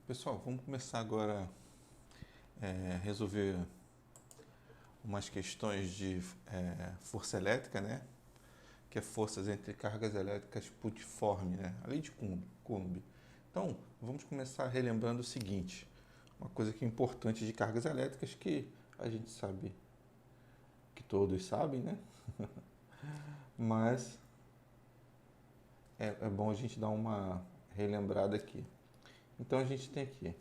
Pessoal, vamos começar agora a resolver umas questões de força elétrica, né? Que é forças entre cargas elétricas putiforme, né? A lei de Coulomb. Então, vamos começar relembrando o seguinte, uma coisa que é importante de cargas elétricas que a gente sabe, que todos sabem, né? Mas é bom a gente dar uma relembrada aqui. Então, a gente tem aqui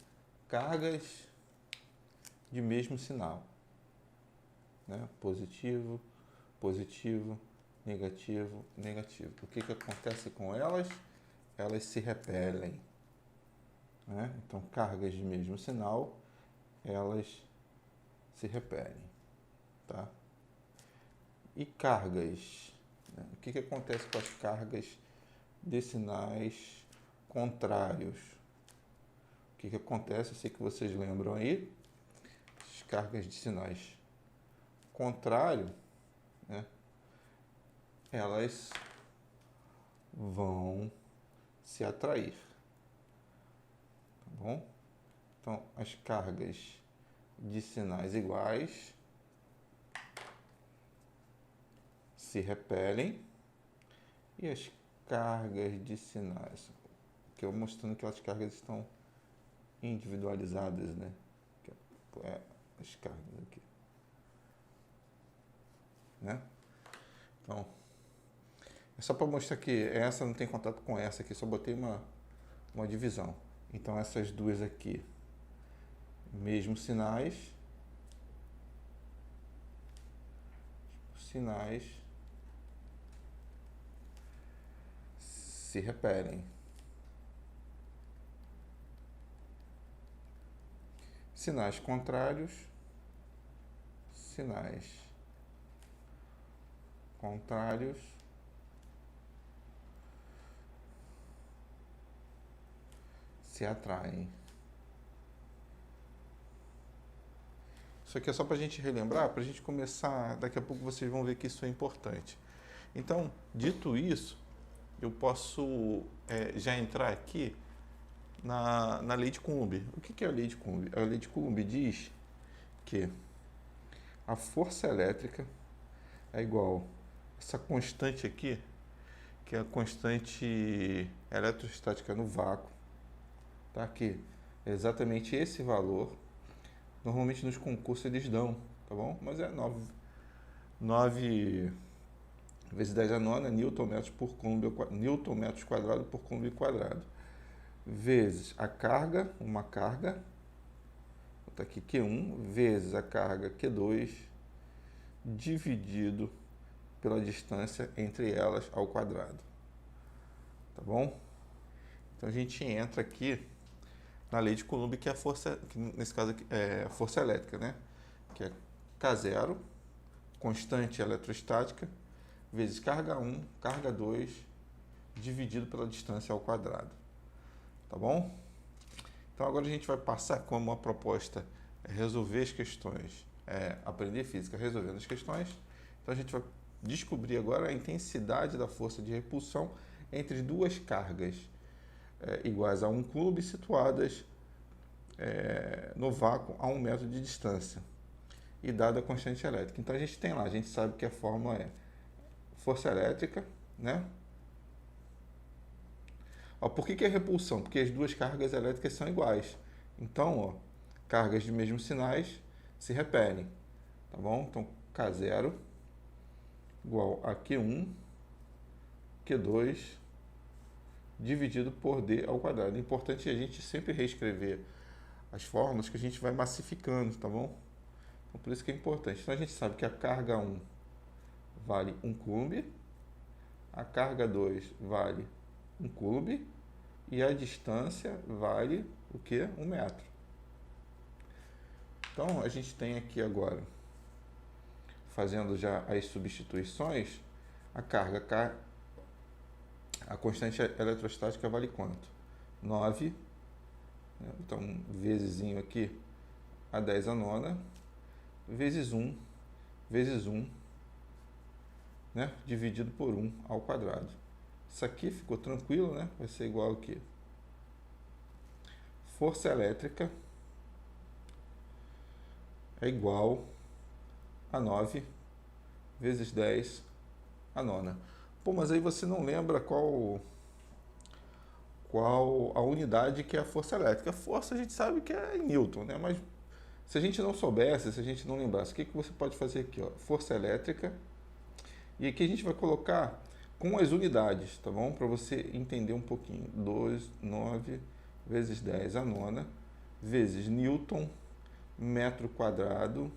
cargas de mesmo sinal, né? Positivo, positivo, negativo, negativo. O que acontece com elas? Elas se repelem, né? Então, cargas de mesmo sinal, elas se repelem, tá? E cargas, né? O que acontece com as cargas de sinais contrários? O que acontece? Eu sei que vocês lembram aí, as cargas de sinais contrários, né? Elas vão se atrair, tá bom? Então, as cargas de sinais iguais se repelem e as cargas de sinais, que eu mostrando que as cargas estão individualizadas, né? As cargas aqui, né? Então, é só para mostrar que essa não tem contato com essa aqui, só botei uma divisão. Então, essas duas aqui, mesmos sinais se repelem. Sinais contrários se atraem. Isso aqui é só para a gente relembrar, para a gente começar. Daqui a pouco vocês vão ver que isso é importante. Então, dito isso, eu posso já entrar aqui na lei de Coulomb. O que é a lei de Coulomb? A lei de Coulomb diz que a força elétrica é igual a essa constante aqui, que é a constante eletrostática no vácuo, tá? Que é exatamente esse valor. Normalmente nos concursos eles dão, tá bom? Mas é 9 vezes 10 a nona, newton-metros quadrado por Coulomb quadrado, vezes a carga, uma carga, vou botar aqui Q1, vezes a carga Q2, dividido pela distância entre elas ao quadrado, tá bom? Então a gente entra aqui na lei de Coulomb, que é a força, que nesse caso aqui é a força elétrica, né? Que é K0, constante eletrostática, vezes carga 1, carga 2, dividido pela distância ao quadrado, tá bom? Então agora a gente vai passar como a proposta resolver as questões, aprender física resolvendo as questões. Então a gente vai descobrir agora a intensidade da força de repulsão entre duas cargas iguais a 1 Coulomb situadas no vácuo a 1 metro de distância e dada a constante elétrica. Então a gente tem lá, a gente sabe que a fórmula é força elétrica, né? Ó, por que é repulsão? Porque as duas cargas elétricas são iguais. Então, ó, cargas de mesmos sinais se repelem, tá bom? Então, K0 igual a Q1, Q2 dividido por D ao quadrado. É importante a gente sempre reescrever as fórmulas que a gente vai massificando, tá bom? Então, por isso que é importante. Então, a gente sabe que a carga 1 vale 1 Coulomb, a carga 2 vale 1 Coulomb e a distância vale o que? 1 metro. Então, a gente tem aqui agora, fazendo já as substituições, a constante eletrostática vale quanto? 9, né? Então, vezesinho aqui, a 10 a nona, vezes 1, né? Dividido por 1 ao quadrado. Isso aqui ficou tranquilo, né? Vai ser igual a quê? força elétrica é igual a 9 vezes 10 a nona. Pô, mas aí você não lembra qual a unidade que é a força elétrica. A força a gente sabe que é em Newton, né? Mas se a gente não soubesse, se a gente não lembrasse, o que você pode fazer aqui? Ó? Força elétrica. E aqui a gente vai colocar com as unidades, tá bom? Para você entender um pouquinho. 9 vezes 10 a nona, vezes Newton, metro quadrado,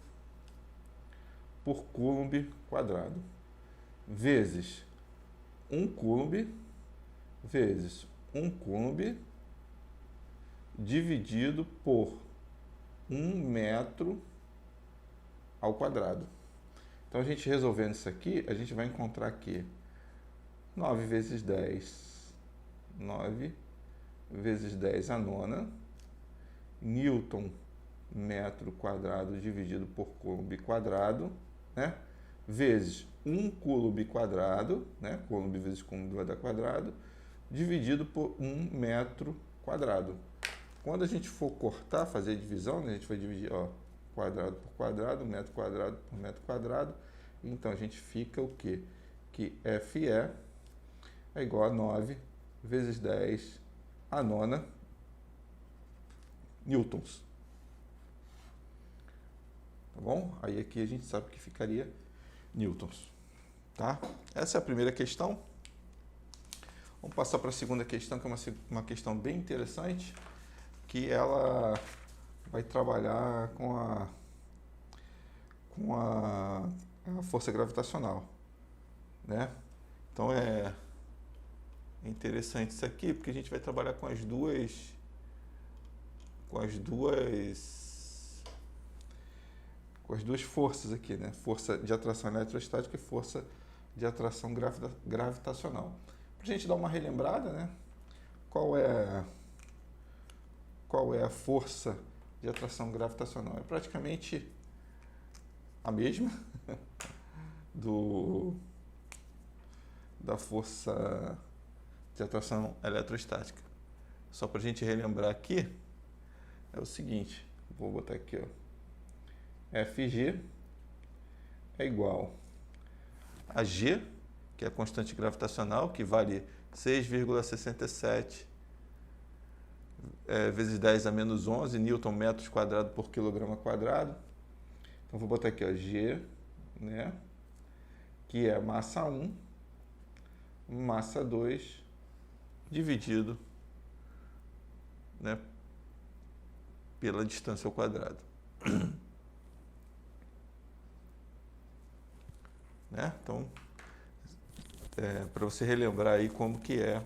por coulomb quadrado, vezes 1 coulomb, vezes 1 coulomb, dividido por 1 metro ao quadrado. Então, a gente resolvendo isso aqui, a gente vai encontrar aqui 9 vezes 10, 9 vezes 10 a nona, Newton metro quadrado dividido por coulomb quadrado, né? Vezes 1 coulomb quadrado, né? Coulomb vezes coulomb vai dar quadrado, dividido por 1 metro quadrado. Quando a gente for cortar, fazer a divisão, né? A gente vai dividir, ó, quadrado por quadrado, metro quadrado por metro quadrado. Então, a gente fica o quê? Que FE é igual a 9 vezes 10 a nona newtons. Tá bom? Aí aqui a gente sabe que ficaria newtons. Tá? Essa é a primeira questão. Vamos passar para a segunda questão, que é uma questão bem interessante, que ela vai trabalhar com a força gravitacional, né? Então é interessante isso aqui, porque a gente vai trabalhar com as duas forças aqui, né? Força de atração eletrostática e força de atração gravitacional. Para a gente dar uma relembrada, né? Qual é a força de atração gravitacional? É praticamente a mesma da força de atração eletrostática. Só para a gente relembrar aqui, é o seguinte, vou botar aqui, ó, Fg é igual a G, que é a constante gravitacional, que vale 6,67 vezes 10 a menos 11 newton metros quadrado por quilograma quadrado. Então, vou botar aqui, ó, G, né, que é massa 1, massa 2, dividido, né, pela distância ao quadrado. Né? Então, para você relembrar aí como que é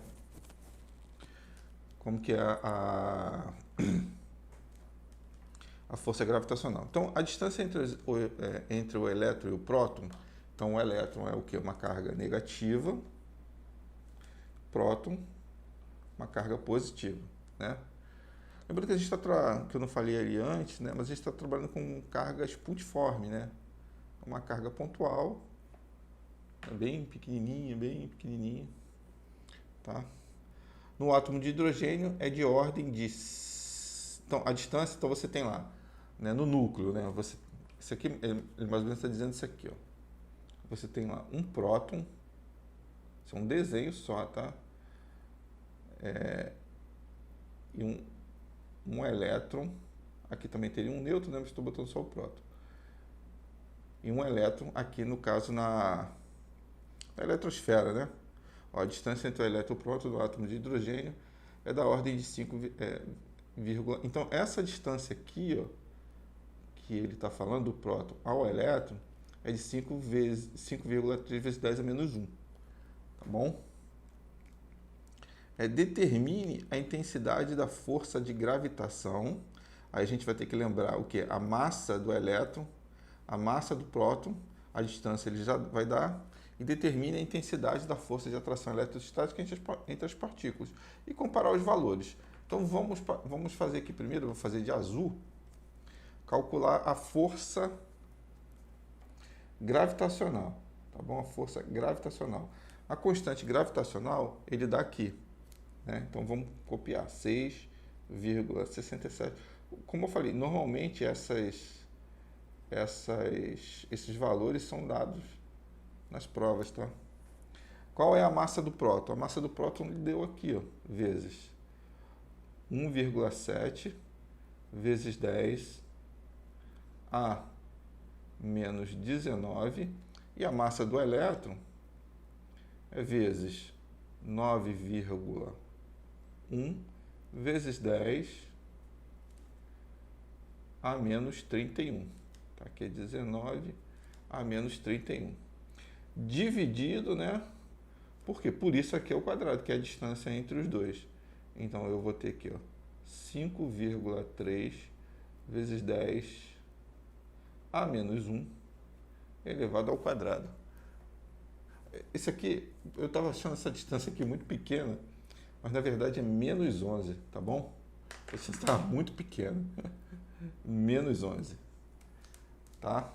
a força gravitacional. Então, a distância entre o elétron e o próton, então o elétron é o que? Uma carga negativa, próton, uma carga positiva, né? Lembrando que a gente que eu não falei ali antes, né? Mas a gente está trabalhando com cargas puntiforme, né? Uma carga pontual, bem pequenininha, tá? No átomo de hidrogênio é de ordem de... Então, a distância, então você tem lá, né, no núcleo, né? Isso aqui, ele mais ou menos está dizendo isso aqui, ó. Você tem lá um próton, isso é um desenho só, tá? E um elétron, aqui também teria um nêutron, né? Mas estou botando só o próton. E um elétron, aqui no caso na eletrosfera, né? Ó, a distância entre o elétron e o próton do átomo de hidrogênio é da ordem de 5, então essa distância aqui, ó, que ele está falando do próton ao elétron é de 5,3 vezes 10 a menos 1, tá bom? Determine a intensidade da força de gravitação. Aí a gente vai ter que lembrar o que? A massa do elétron, a massa do próton, a distância ele já vai dar, e determine a intensidade da força de atração eletrostática entre as partículas e comparar os valores. Então vamos fazer aqui primeiro, eu vou fazer de azul, calcular a força gravitacional, tá bom? A força gravitacional. A constante gravitacional, ele dá aqui, né? Então vamos copiar 6 1,67. Como eu falei, normalmente esses valores são dados nas provas, tá? Qual é a massa do próton? A massa do próton deu aqui, ó, vezes 1,7 vezes 10 a menos 19, e a massa do elétron é vezes 9,1 vezes 10 a menos 31. Tá? Aqui é 19 a menos 31. Dividido, né? Por quê? Por isso aqui é o quadrado, que é a distância entre os dois. Então, eu vou ter aqui, ó, 5,3 vezes 10 a menos 1 elevado ao quadrado. Esse aqui, eu estava achando essa distância aqui muito pequena, mas na verdade é menos 11, tá bom? Esse está muito pequeno. Menos 11. Tá?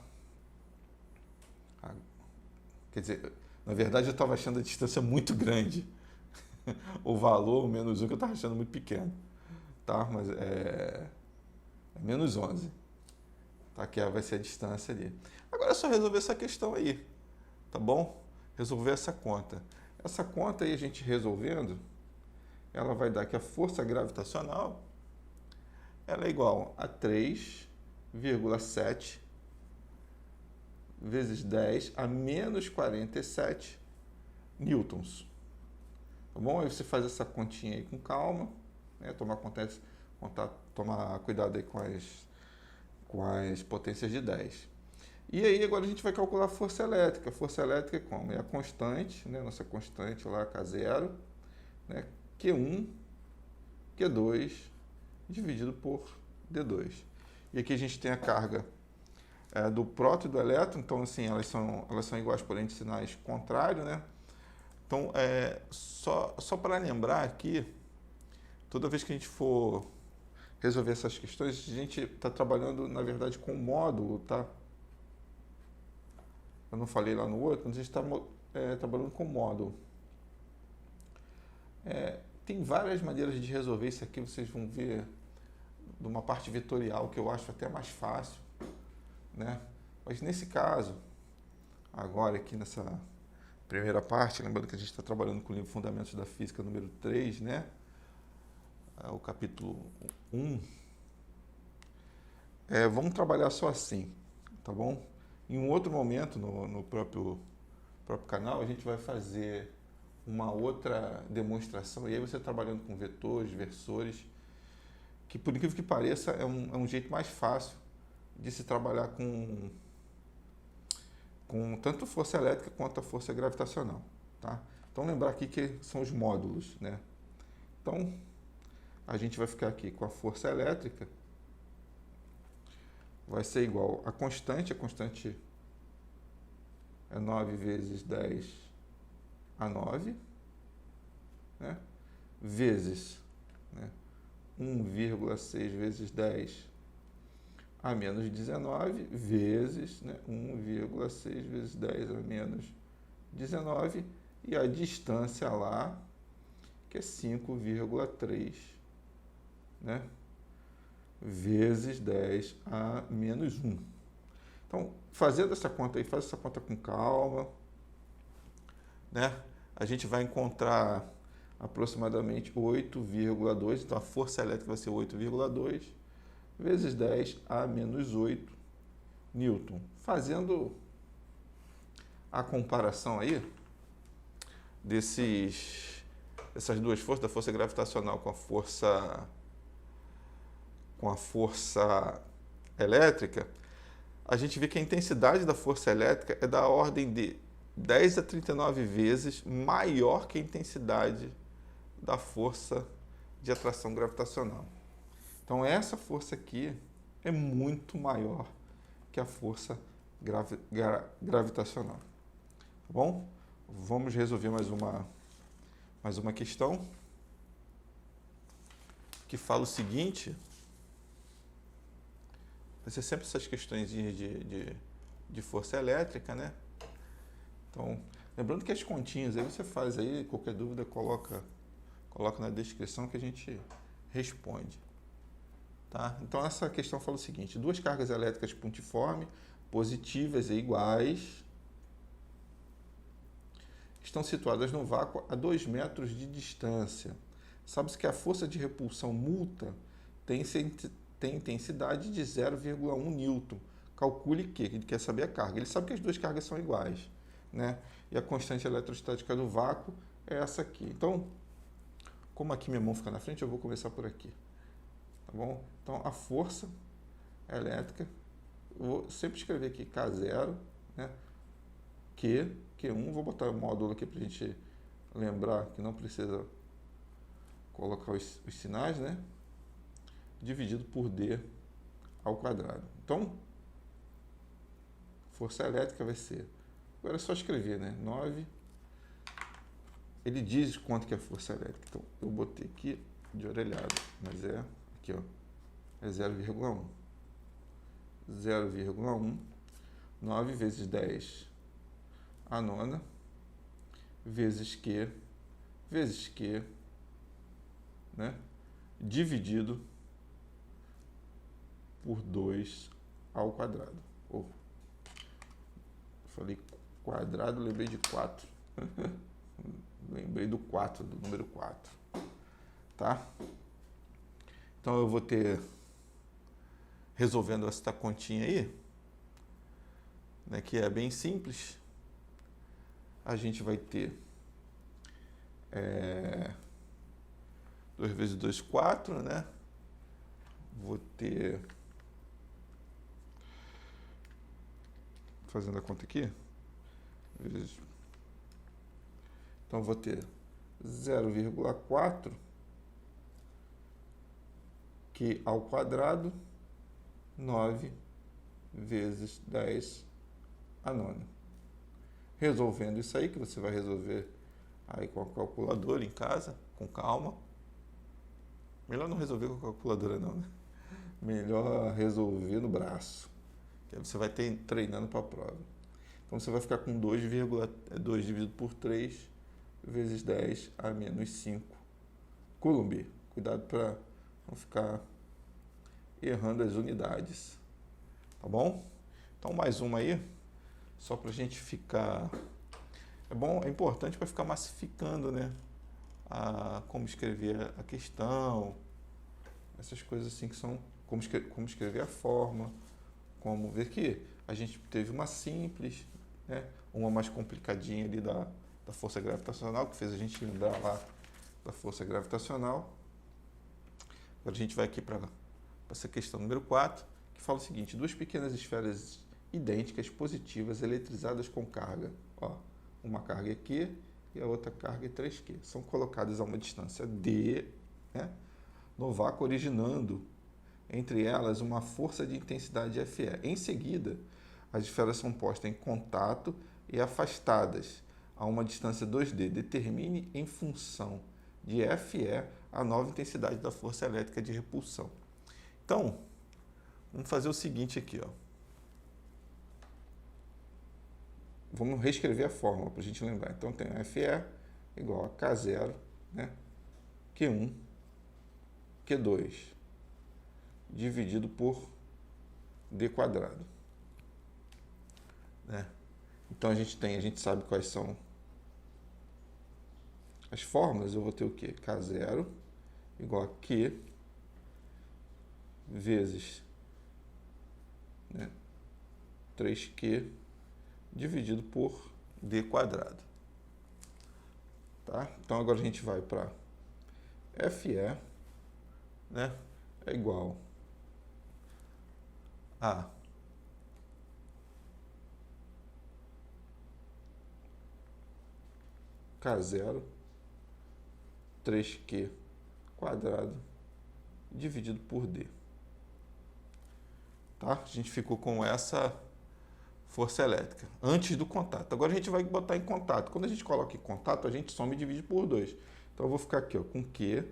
Quer dizer, na verdade eu estava achando a distância muito grande. O valor, o menos 1, que eu estava achando muito pequeno. Tá? Mas é menos 11. Tá? Que vai ser a distância ali. Agora é só resolver essa questão aí. Tá bom? Resolver essa conta. Essa conta aí, a gente resolvendo, ela vai dar que a força gravitacional ela é igual a 3,7 vezes 10 a menos 47 newtons. Tá bom? Aí você faz essa continha aí com calma, né? Tomar cuidado aí com as potências de 10. E aí agora a gente vai calcular a força elétrica. A força elétrica é como? É a constante, né? Nossa constante lá, K0, né? Q1, Q2, dividido por D2. E aqui a gente tem a carga do próton e do elétron, então assim, elas são iguais, porém de sinais contrários, né? Então, só para lembrar aqui, toda vez que a gente for resolver essas questões, a gente está trabalhando, na verdade, com módulo, tá? Eu não falei lá no outro, mas a gente está trabalhando com módulo. Tem várias maneiras de resolver isso aqui, vocês vão ver de uma parte vetorial, que eu acho até mais fácil, né? Mas nesse caso, agora aqui nessa primeira parte, lembrando que a gente está trabalhando com o livro Fundamentos da Física número 3, né? O capítulo 1. Vamos trabalhar só assim, tá bom? Em um outro momento, no próprio canal, a gente vai fazer uma outra demonstração, e aí você trabalhando com vetores, versores, que por incrível que pareça é um jeito mais fácil de se trabalhar com tanto força elétrica quanto a força gravitacional, tá? Então lembrar aqui que são os módulos, né? Então a gente vai ficar aqui com a força elétrica, vai ser igual a constante é 9 vezes 10 a 9, né? Vezes, né? 1,6 vezes 10 a menos 19, vezes, né? 1,6 vezes 10 a menos 19, e a distância lá, que é 5,3, né? Vezes 10 a menos 1. Então, fazendo essa conta aí, faz essa conta com calma, né? A gente vai encontrar aproximadamente 8,2, então a força elétrica vai ser 8,2 vezes 10 a menos 8 newton. Fazendo a comparação aí dessas duas forças, da força gravitacional com a força elétrica, a gente vê que a intensidade da força elétrica é da ordem de 10 a 39 vezes maior que a intensidade da força de atração gravitacional. Então, essa força aqui é muito maior que a força gravitacional. Tá bom? Vamos resolver mais uma questão que fala o seguinte. Vai ser sempre essas questões de força elétrica, né? Então, lembrando que as continhas aí você faz aí, qualquer dúvida coloca na descrição que a gente responde. Tá? Então, essa questão fala o seguinte: duas cargas elétricas pontiformes, positivas e iguais, estão situadas no vácuo a 2 metros de distância. Sabe-se que a força de repulsão múltipla tem intensidade de 0,1 newton. Calcule que ele quer saber a carga. Ele sabe que as duas cargas são iguais, né? E a constante eletrostática do vácuo é essa aqui. Então, como aqui minha mão fica na frente, eu vou começar por aqui. Tá bom? Então, a força elétrica, eu vou sempre escrever aqui K0, né? Q1, vou botar o módulo aqui para a gente lembrar que não precisa colocar os sinais, né? Dividido por D ao quadrado. Então, força elétrica vai ser, agora é só escrever, né? 9, ele diz quanto que é a força elétrica. Então, eu botei aqui de orelhada, mas é aqui, ó, é 0,1. 0,1, 9 vezes 10 a nona, vezes Q, né? Dividido por 2 ao quadrado. Falei quadrado, lembrei de 4. Lembrei do 4, do número 4. Tá? Então eu vou ter, resolvendo essa continha aí, né, que é bem simples, a gente vai ter 2 vezes 2, 4, né? Vou ter, fazendo a conta aqui, então vou ter 0,4 Q ao quadrado, 9 vezes 10 a nona. Resolvendo isso aí, que você vai resolver aí com a calculadora em casa, com calma. Melhor não resolver com a calculadora não, né? Melhor resolver no braço, que aí você vai ter treinando para a prova. Então você vai ficar com 2 dividido por 3 vezes 10 a menos 5 Coulomb. Cuidado para não ficar errando as unidades, tá bom? Então mais uma aí, só para a gente ficar, é importante para ficar massificando, né? Como escrever a questão, essas coisas assim que são como escrever a forma, como ver que a gente teve uma simples, né? Uma mais complicadinha ali da força gravitacional, que fez a gente lembrar lá da força gravitacional. Agora a gente vai aqui para essa questão número 4, que fala o seguinte: duas pequenas esferas idênticas positivas eletrizadas com carga, ó, uma carga Q e a outra carga 3Q, são colocadas a uma distância D, né, no vácuo, originando entre elas uma força de intensidade FE. Em seguida, as esferas são postas em contato e afastadas a uma distância 2D. Determine em função de FE a nova intensidade da força elétrica de repulsão. Então, vamos fazer o seguinte aqui, ó. Vamos reescrever a fórmula para a gente lembrar. Então, tem FE igual a K0, né? Q1, Q2, dividido por D quadrado. Né? Então, a gente sabe quais são as fórmulas. Eu vou ter o quê? K0 igual a Q vezes, né, 3Q dividido por D quadrado. Tá? Então agora a gente vai para FE, né, é igual a K0 3Q quadrado dividido por D. Tá? A gente ficou com essa força elétrica antes do contato. Agora a gente vai botar em contato. Quando a gente coloca em contato, a gente soma e divide por 2. Então eu vou ficar aqui, ó, com Q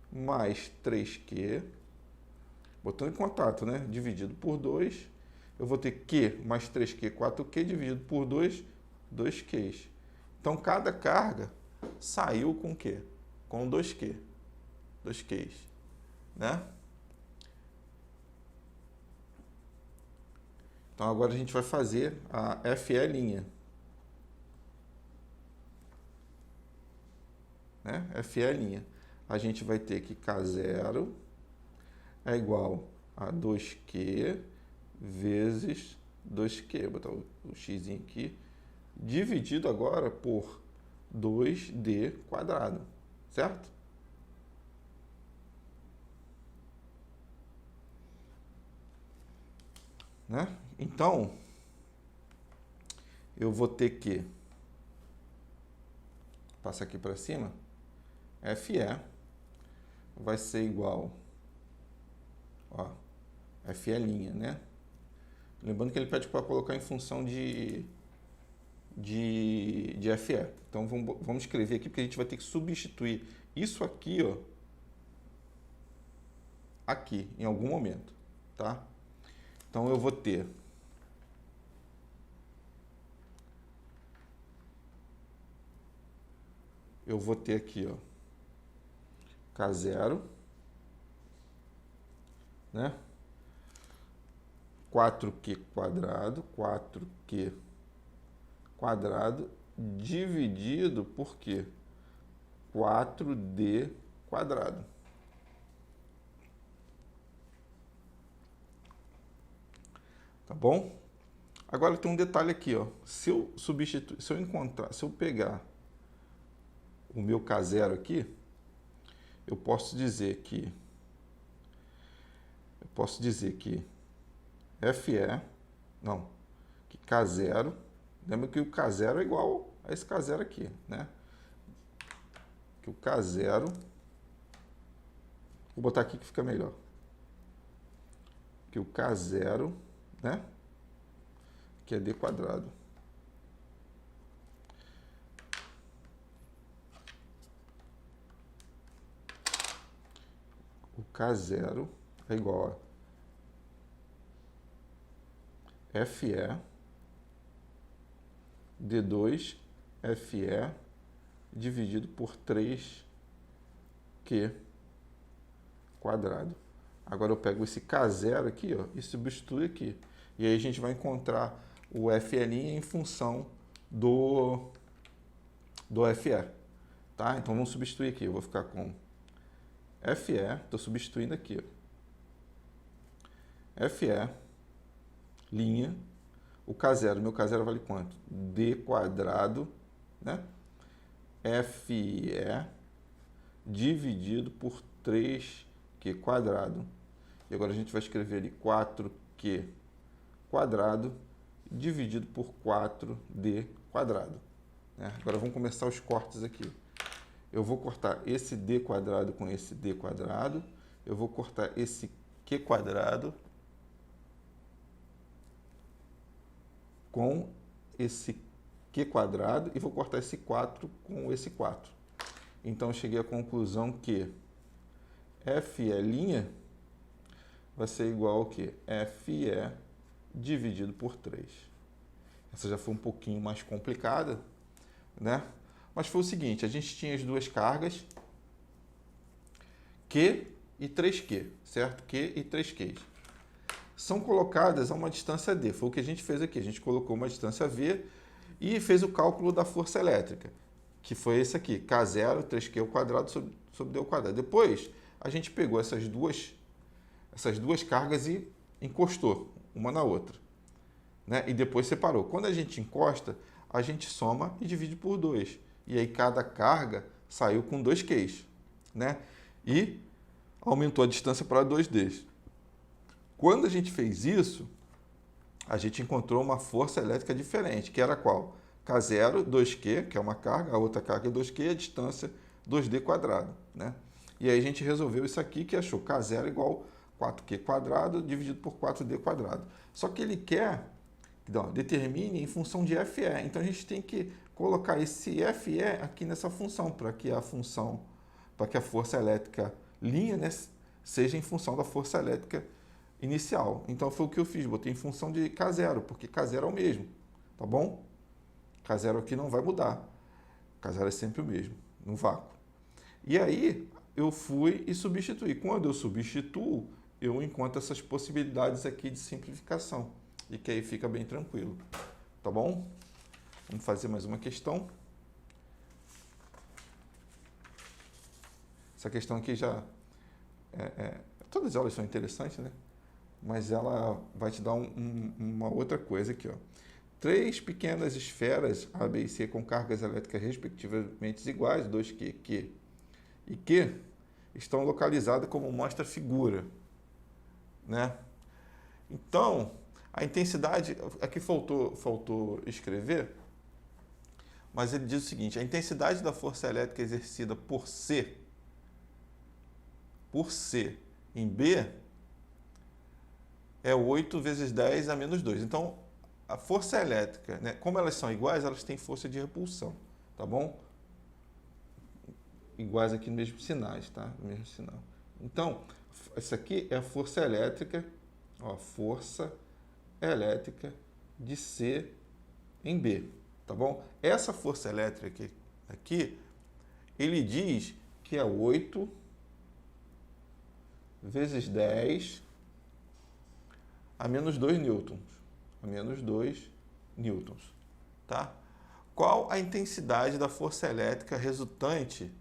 mais 3Q, botando em contato, né? Dividido por 2. Eu vou ter Q mais 3Q, 4Q, dividido por 2, 2Qs. Então cada carga saiu com o quê? Com 2Q. 2Qs. né? Então agora a gente vai fazer a FE', né? FE'. A gente vai ter que K0 é igual a 2Q vezes 2Q, vou botar o x aqui, dividido agora por 2D quadrado, certo? Né? Então, eu vou ter que passar aqui para cima, FE vai ser igual, ó, FE', né? Lembrando que ele pede para colocar em função de FE. Então, vamos escrever aqui, porque a gente vai ter que substituir isso aqui, ó, aqui, em algum momento, tá? Então, eu vou ter aqui, ó, K0, né? 4Q quadrado dividido por quê? 4D quadrado. Tá bom? Agora tem um detalhe aqui, ó. Se eu pegar o meu K0 aqui, eu posso dizer que que K0, lembra que o K0 é igual a esse K0 aqui, né? Que o K0, vou botar aqui que fica melhor. Que o K0, né? Que é D quadrado. O K0 é igual a FE D2 FE dividido por 3Q quadrado. Agora eu pego esse K0 aqui, ó, e substituo aqui. E aí a gente vai encontrar o FE' em função do FE, tá? Então vamos substituir aqui. Eu vou ficar com FE, estou substituindo aqui, ó. FE, linha, o K0, meu K0 vale quanto? D quadrado, né? FE dividido por 3Q quadrado. E agora a gente vai escrever ali 4Q quadrado dividido por 4D quadrado. Né? Agora vamos começar os cortes aqui. Eu vou cortar esse D quadrado com esse D quadrado. Eu vou cortar esse Q quadrado com esse Q quadrado e vou cortar esse 4 com esse 4. Então, eu cheguei à conclusão que FE' vai ser igual ao que? FE dividido por 3. Essa já foi um pouquinho mais complicada, né? Mas foi o seguinte, a gente tinha as duas cargas, Q e 3Q, certo? Q e 3Q. São colocadas a uma distância D. Foi o que a gente fez aqui. A gente colocou uma distância V e fez o cálculo da força elétrica, que foi esse aqui, K0, 3Q ao quadrado sobre D ao quadrado. Depois, a gente pegou essas duas cargas e encostou uma na outra, né? E depois separou. Quando a gente encosta, a gente soma e divide por 2. E aí cada carga saiu com 2 Qs, né? E aumentou a distância para 2Ds. Quando a gente fez isso, a gente encontrou uma força elétrica diferente, que era qual? K0, 2Q, que é uma carga, a outra carga é 2Q, a distância 2D quadrado, né? E aí a gente resolveu isso aqui, que achou K0 igual 4Q quadrado dividido por 4D quadrado. Só que ele quer, determine em função de FE. Então a gente tem que colocar esse FE aqui nessa função, para que a força elétrica linha, né, seja em função da força elétrica inicial. Então foi o que eu fiz, botei em função de K0, porque K0 é o mesmo, tá bom? K0 aqui não vai mudar, K0 é sempre o mesmo, no vácuo. E aí, eu fui e substituí. Quando eu substituo, eu encontro essas possibilidades aqui de simplificação. E que aí fica bem tranquilo. Tá bom? Vamos fazer mais uma questão. Essa questão aqui já... todas elas são interessantes, né? Mas ela vai te dar uma outra coisa aqui, ó. 3 pequenas esferas A, B e C com cargas elétricas respectivamente iguais, 2Q, Q e Q, estão localizadas como mostra a figura, né? Então, a intensidade, aqui faltou escrever, mas ele diz o seguinte: a intensidade da força elétrica exercida por C em B é 8 vezes 10 a menos 2. Então, a força elétrica, né, como elas são iguais, elas têm força de repulsão, tá bom? Iguais aqui no mesmo sinais, tá? No mesmo sinal. Então, isso aqui é a força elétrica, ó, força elétrica de C em B, tá bom? Essa força elétrica aqui, ele diz que é 8 vezes 10 a menos 2 newtons. A menos 2 newtons, tá? Qual a intensidade da força elétrica resultante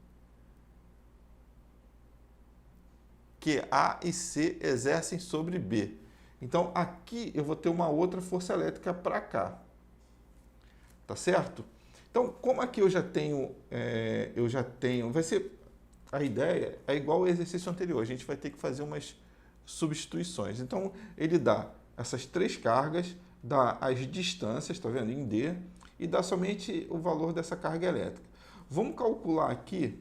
que A e C exercem sobre B? Então, aqui eu vou ter uma outra força elétrica para cá, tá certo? Então, como aqui eu já tenho, vai ser, a ideia é igual ao exercício anterior, a gente vai ter que fazer umas substituições. Então, ele dá essas 3 cargas, dá as distâncias, tá vendo, em D, e dá somente o valor dessa carga elétrica. Vamos calcular aqui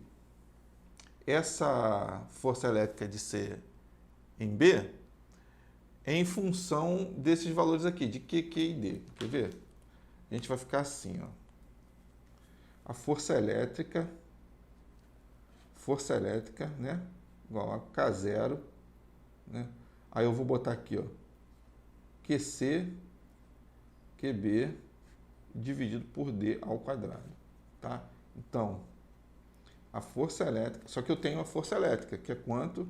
essa força elétrica de C em B em função desses valores aqui, de Q, Q e D. Quer ver? A gente vai ficar assim, ó. A força elétrica, né, igual a K0, né? Aí eu vou botar aqui, ó, QC, QB dividido por D ao quadrado, tá? Então, a força elétrica, só que eu tenho a força elétrica, que é quanto?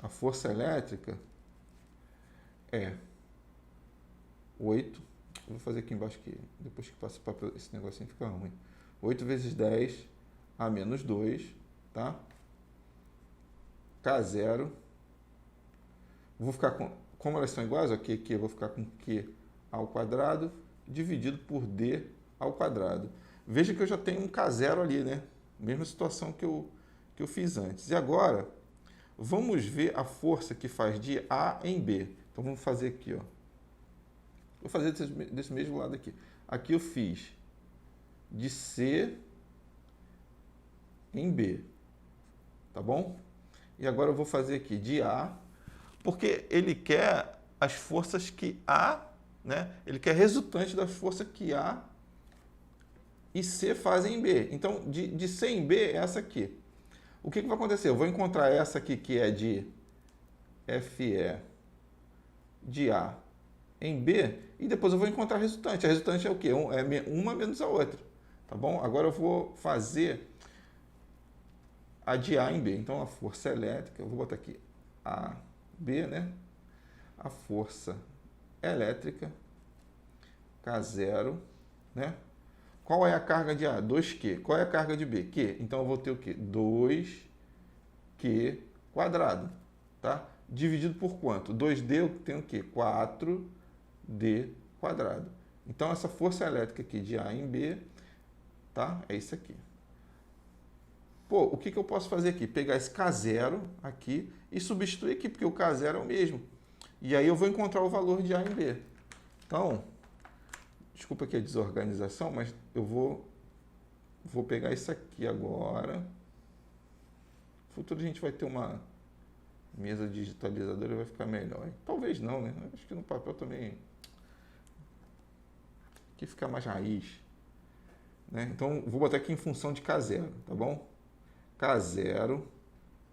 A força elétrica é 8, vou fazer aqui embaixo que depois que passa o papel, esse negocinho fica ruim. 8 vezes 10 a menos 2, tá? K0. Vou ficar com, como elas são iguais, aqui, eu vou ficar com Q ao quadrado dividido por D ao quadrado. Veja que eu já tenho um K0 ali, né? Mesma situação que eu fiz antes. E agora, vamos ver a força que faz de A em B. Então, vamos fazer aqui, ó. Vou fazer desse mesmo lado aqui. Aqui eu fiz de C em B, tá bom? E agora eu vou fazer aqui de A, porque ele quer as forças que A, né? Ele quer resultante das forças que A e C fazem em B. Então, de C em B é essa aqui. O que vai acontecer? Eu vou encontrar essa aqui que é de FE de A em B e depois eu vou encontrar a resultante. A resultante é o quê? É uma menos a outra, tá bom? Agora eu vou fazer a de A em B. Então, a força elétrica, eu vou botar aqui A, B, né? A força elétrica, K0, né? Qual é a carga de A? 2Q. Qual é a carga de B? Q. Então, eu vou ter o quê? 2Q quadrado, tá? Dividido por quanto? 2D eu tenho o quê? 4D quadrado. Então, essa força elétrica aqui de A em B, tá? É isso aqui. Pô, o que eu posso fazer aqui? Pegar esse K0 aqui e substituir aqui, porque o K0 é o mesmo. E aí eu vou encontrar o valor de A em B. Então, desculpa aqui a desorganização, mas eu vou pegar isso aqui agora. No futuro a gente vai ter uma mesa digitalizadora e vai ficar melhor. Talvez não, né? Acho que no papel também aqui fica mais raiz, né? Então, vou botar aqui em função de K0, tá bom? K0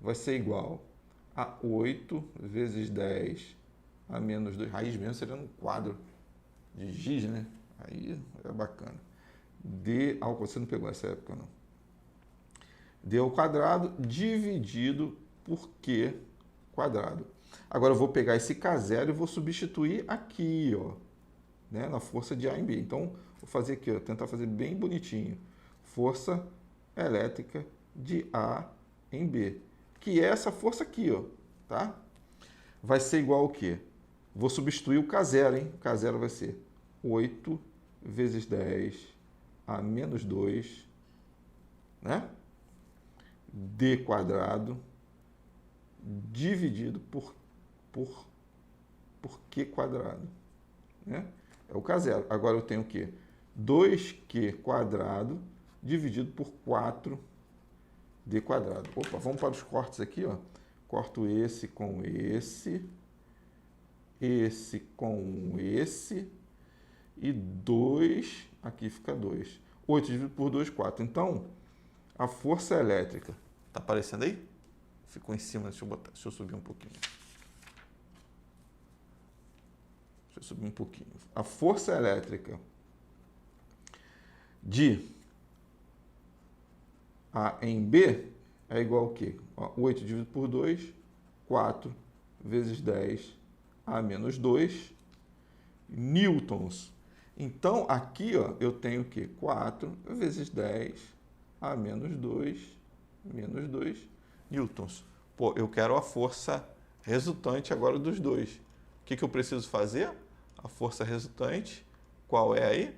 vai ser igual a 8 vezes 10 a menos 2. Raiz mesmo seria um quadro de giz, né? Aí é bacana. D ao... Você não pegou essa época, não. D ao quadrado dividido por Q quadrado. Agora eu vou pegar esse K0 e vou substituir aqui, ó, né, na força de A em B. Então, vou fazer aqui, ó, tentar fazer bem bonitinho. Força elétrica de A em B, que é essa força aqui, ó, tá? Vai ser igual ao quê? Vou substituir o K0, hein? O K0 vai ser 8 vezes 10 a menos 2, né? D quadrado dividido por Q quadrado, né? É o K0. Agora eu tenho o quê? 2Q quadrado dividido por 4D quadrado. Opa, vamos para os cortes aqui, ó. Corto esse com esse com esse, e 2, aqui fica 2. 8 dividido por 2, 4. Então, a força elétrica, tá aparecendo aí? Ficou em cima, deixa eu subir um pouquinho. Deixa eu subir um pouquinho. A força elétrica de A em B é igual ao quê? 8 dividido por 2, 4 vezes 10 a menos 2 newtons. Então, aqui, ó, eu tenho o quê? 4 vezes 10 a menos 2 newtons. Pô, eu quero a força resultante agora dos dois. O que eu preciso fazer? A força resultante, qual é aí?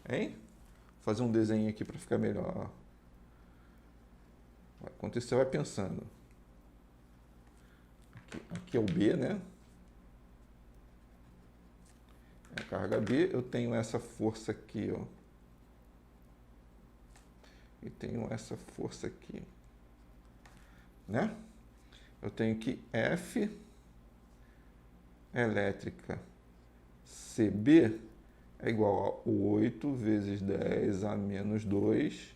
Hein? Vou fazer um desenho aqui para ficar melhor. Enquanto isso, você vai pensando. Aqui é o B, né? É a carga B. Eu tenho essa força aqui, ó. E tenho essa força aqui, né? Eu tenho que F elétrica CB é igual a 8 vezes 10 a menos 2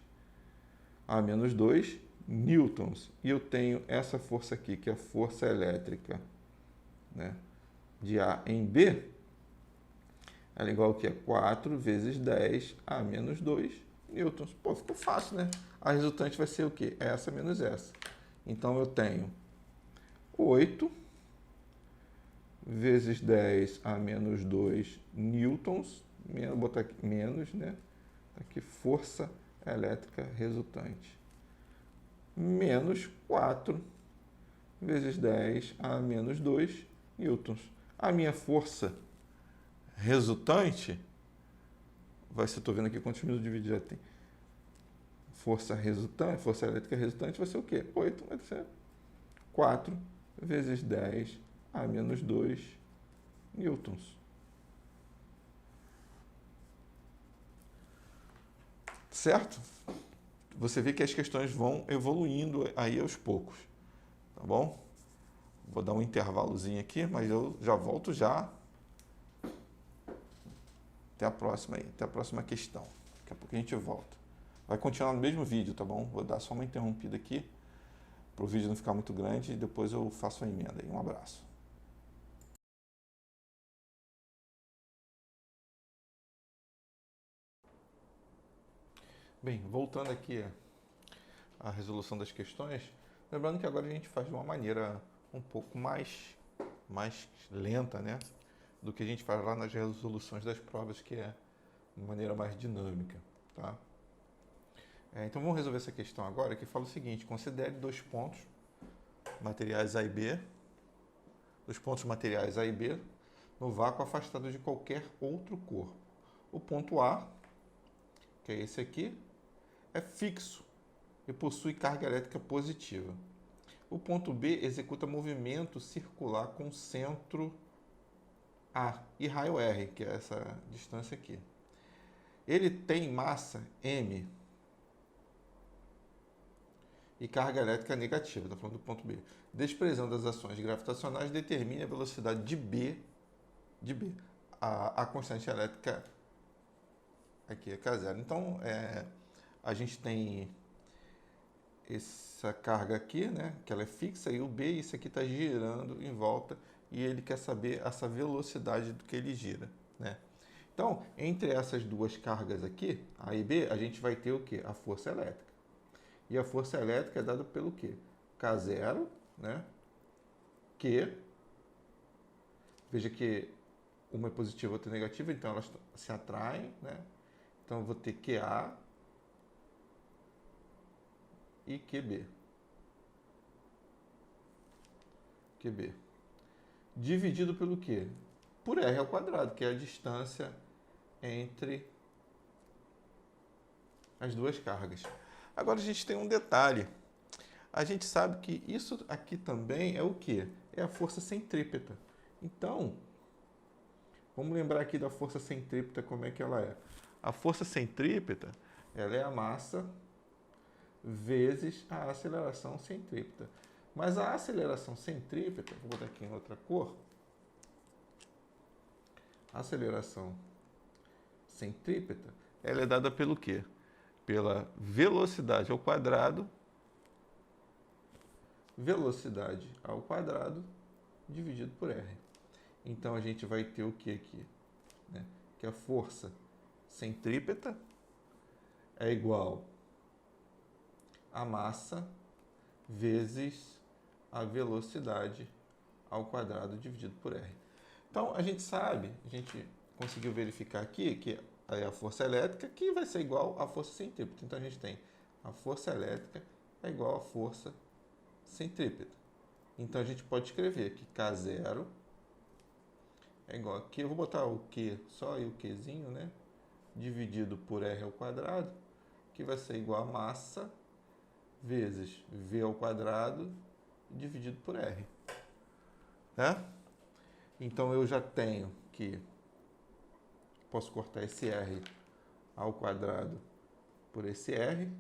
newtons. E eu tenho essa força aqui, que é a força elétrica, né, de A em B, ela é igual ao que? 4 vezes 10 a menos 2 newtons. Pô, ficou fácil, né? A resultante vai ser o quê? Essa menos essa. Então, eu tenho 8 vezes 10 a menos 2 newtons, vou botar aqui menos, né? Aqui, força elétrica resultante. Menos 4 vezes 10 a menos 2 newtons. A minha força resultante vai ser, estou vendo aqui quantos minutos de vídeo já tem. Força resultante, força elétrica resultante vai ser o quê? 8, vai ser 4 vezes 10 a menos 2 newtons. Certo? Você vê que as questões vão evoluindo aí aos poucos, tá bom? Vou dar um intervalozinho aqui, mas eu já volto já. Até a próxima aí, até a próxima questão. Daqui a pouco a gente volta. Vai continuar no mesmo vídeo, tá bom? Vou dar só uma interrompida aqui, para o vídeo não ficar muito grande, e depois eu faço a emenda aí. Um abraço. Bem, voltando aqui à resolução das questões, lembrando que agora a gente faz de uma maneira um pouco mais lenta, né? Do que a gente faz lá nas resoluções das provas, que é de maneira mais dinâmica, tá? Então vamos resolver essa questão agora, que fala o seguinte: considere dois pontos materiais A e B, dos pontos materiais A e B, no vácuo afastado de qualquer outro corpo. O ponto A, que é esse aqui, é fixo e possui carga elétrica positiva. O ponto B executa movimento circular com centro A e raio R, que é essa distância aqui. Ele tem massa M e carga elétrica negativa, está falando do ponto B. Desprezando as ações gravitacionais, determine a velocidade de B. A constante elétrica aqui é K0. Então, a gente tem essa carga aqui, né, que ela é fixa, e o B, isso aqui está girando em volta, e ele quer saber essa velocidade do que ele gira, né? Então, entre essas duas cargas aqui, A e B, a gente vai ter o quê? A força elétrica. E a força elétrica é dada pelo quê? K0, né? Q. Veja que uma é positiva, outra é negativa, então elas se atraem, né? Então eu vou ter QA e QB. QB. Dividido pelo quê? Por R ao quadrado, que é a distância entre as duas cargas. Agora a gente tem um detalhe. A gente sabe que isso aqui também é o quê? É a força centrípeta. Então, vamos lembrar aqui da força centrípeta, como é que ela é. A força centrípeta, ela é a massa vezes a aceleração centrípeta. Mas a aceleração centrípeta, vou botar aqui em outra cor, a aceleração centrípeta, ela é dada pelo quê? Pela velocidade ao quadrado dividido por R. Então a gente vai ter o que aqui? Né? Que a força centrípeta é igual a massa vezes a velocidade ao quadrado dividido por R. Então a gente sabe, a gente conseguiu verificar aqui que é a força elétrica que vai ser igual à força centrípeta. Então a gente tem a força elétrica é igual à força centrípeta. Então a gente pode escrever que K0 é igual a Q, eu vou botar o Q só e o Qzinho, né? Dividido por R ao quadrado, que vai ser igual a massa vezes V ao quadrado dividido por R. Né? Então eu já tenho que posso cortar esse R ao quadrado por esse R.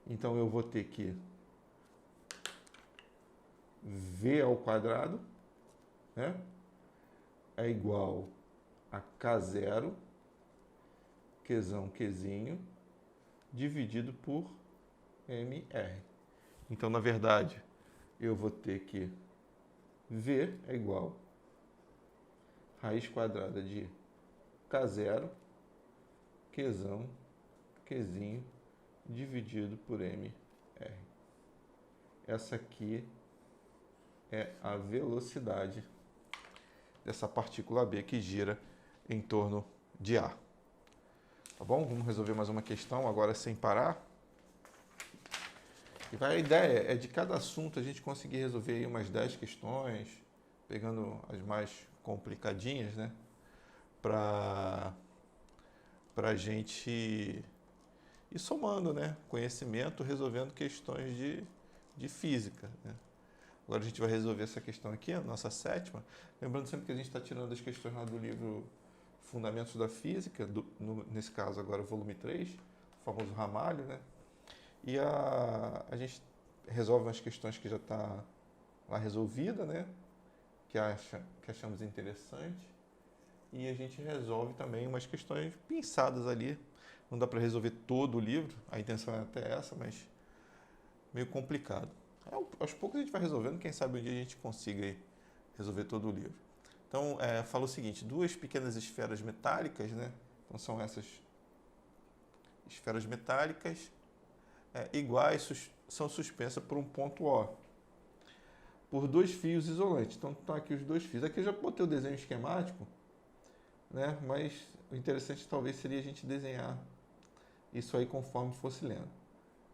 Então eu vou ter que V ao quadrado, né? É igual a K0, Qzão, Qzinho, dividido por MR. Então, na verdade, eu vou ter que V é igual a raiz quadrada de K0, Qzão, Qzinho, dividido por MR. Essa aqui é a velocidade dessa partícula B que gira em torno de A. Tá bom? Vamos resolver mais uma questão agora sem parar. E a ideia é de cada assunto a gente conseguir resolver aí umas 10 questões, pegando as mais complicadinhas, né? Para a gente ir somando, né? Conhecimento, resolvendo questões de física, né? Agora a gente vai resolver essa questão aqui, a nossa sétima. Lembrando sempre que a gente está tirando as questões lá do livro Fundamentos da Física, nesse caso agora volume 3, o famoso Ramalho, né? E a gente resolve umas questões que já está lá resolvida, né? Que achamos interessante. E a gente resolve também umas questões pinçadas ali. Não dá para resolver todo o livro, a intenção é até essa, mas meio complicado. Aos poucos a gente vai resolvendo, quem sabe um dia a gente consiga resolver todo o livro. Então, fala o seguinte, duas pequenas esferas metálicas, né? Então, são essas esferas metálicas iguais, são suspensas por um ponto O, por dois fios isolantes. Então, estão aqui os dois fios. Aqui eu já botei o desenho esquemático, né? Mas o interessante talvez seria a gente desenhar isso aí conforme fosse lendo.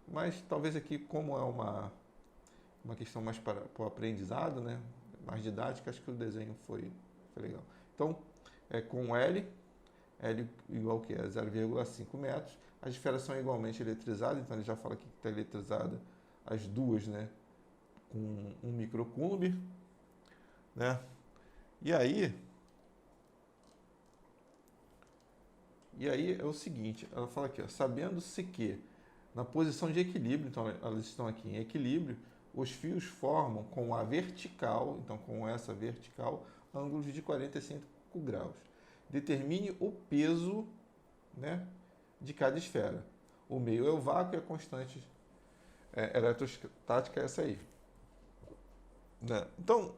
Mas talvez aqui, como é uma questão mais para o aprendizado, né? Mais didática, acho que o desenho foi legal. Então, com L igual ao que? É 0,5 metros. As esferas são igualmente eletrizadas, então ele já fala aqui que está eletrizada as duas, né? Com 1 microcoulomb, né? E aí é o seguinte, ela fala aqui, ó, sabendo-se que na posição de equilíbrio, então elas estão aqui em equilíbrio, os fios formam com a vertical, então com essa vertical, ângulos de 45 graus. Determine o peso, né, de cada esfera. O meio é o vácuo e a constante eletrostática é essa aí. Né? Então,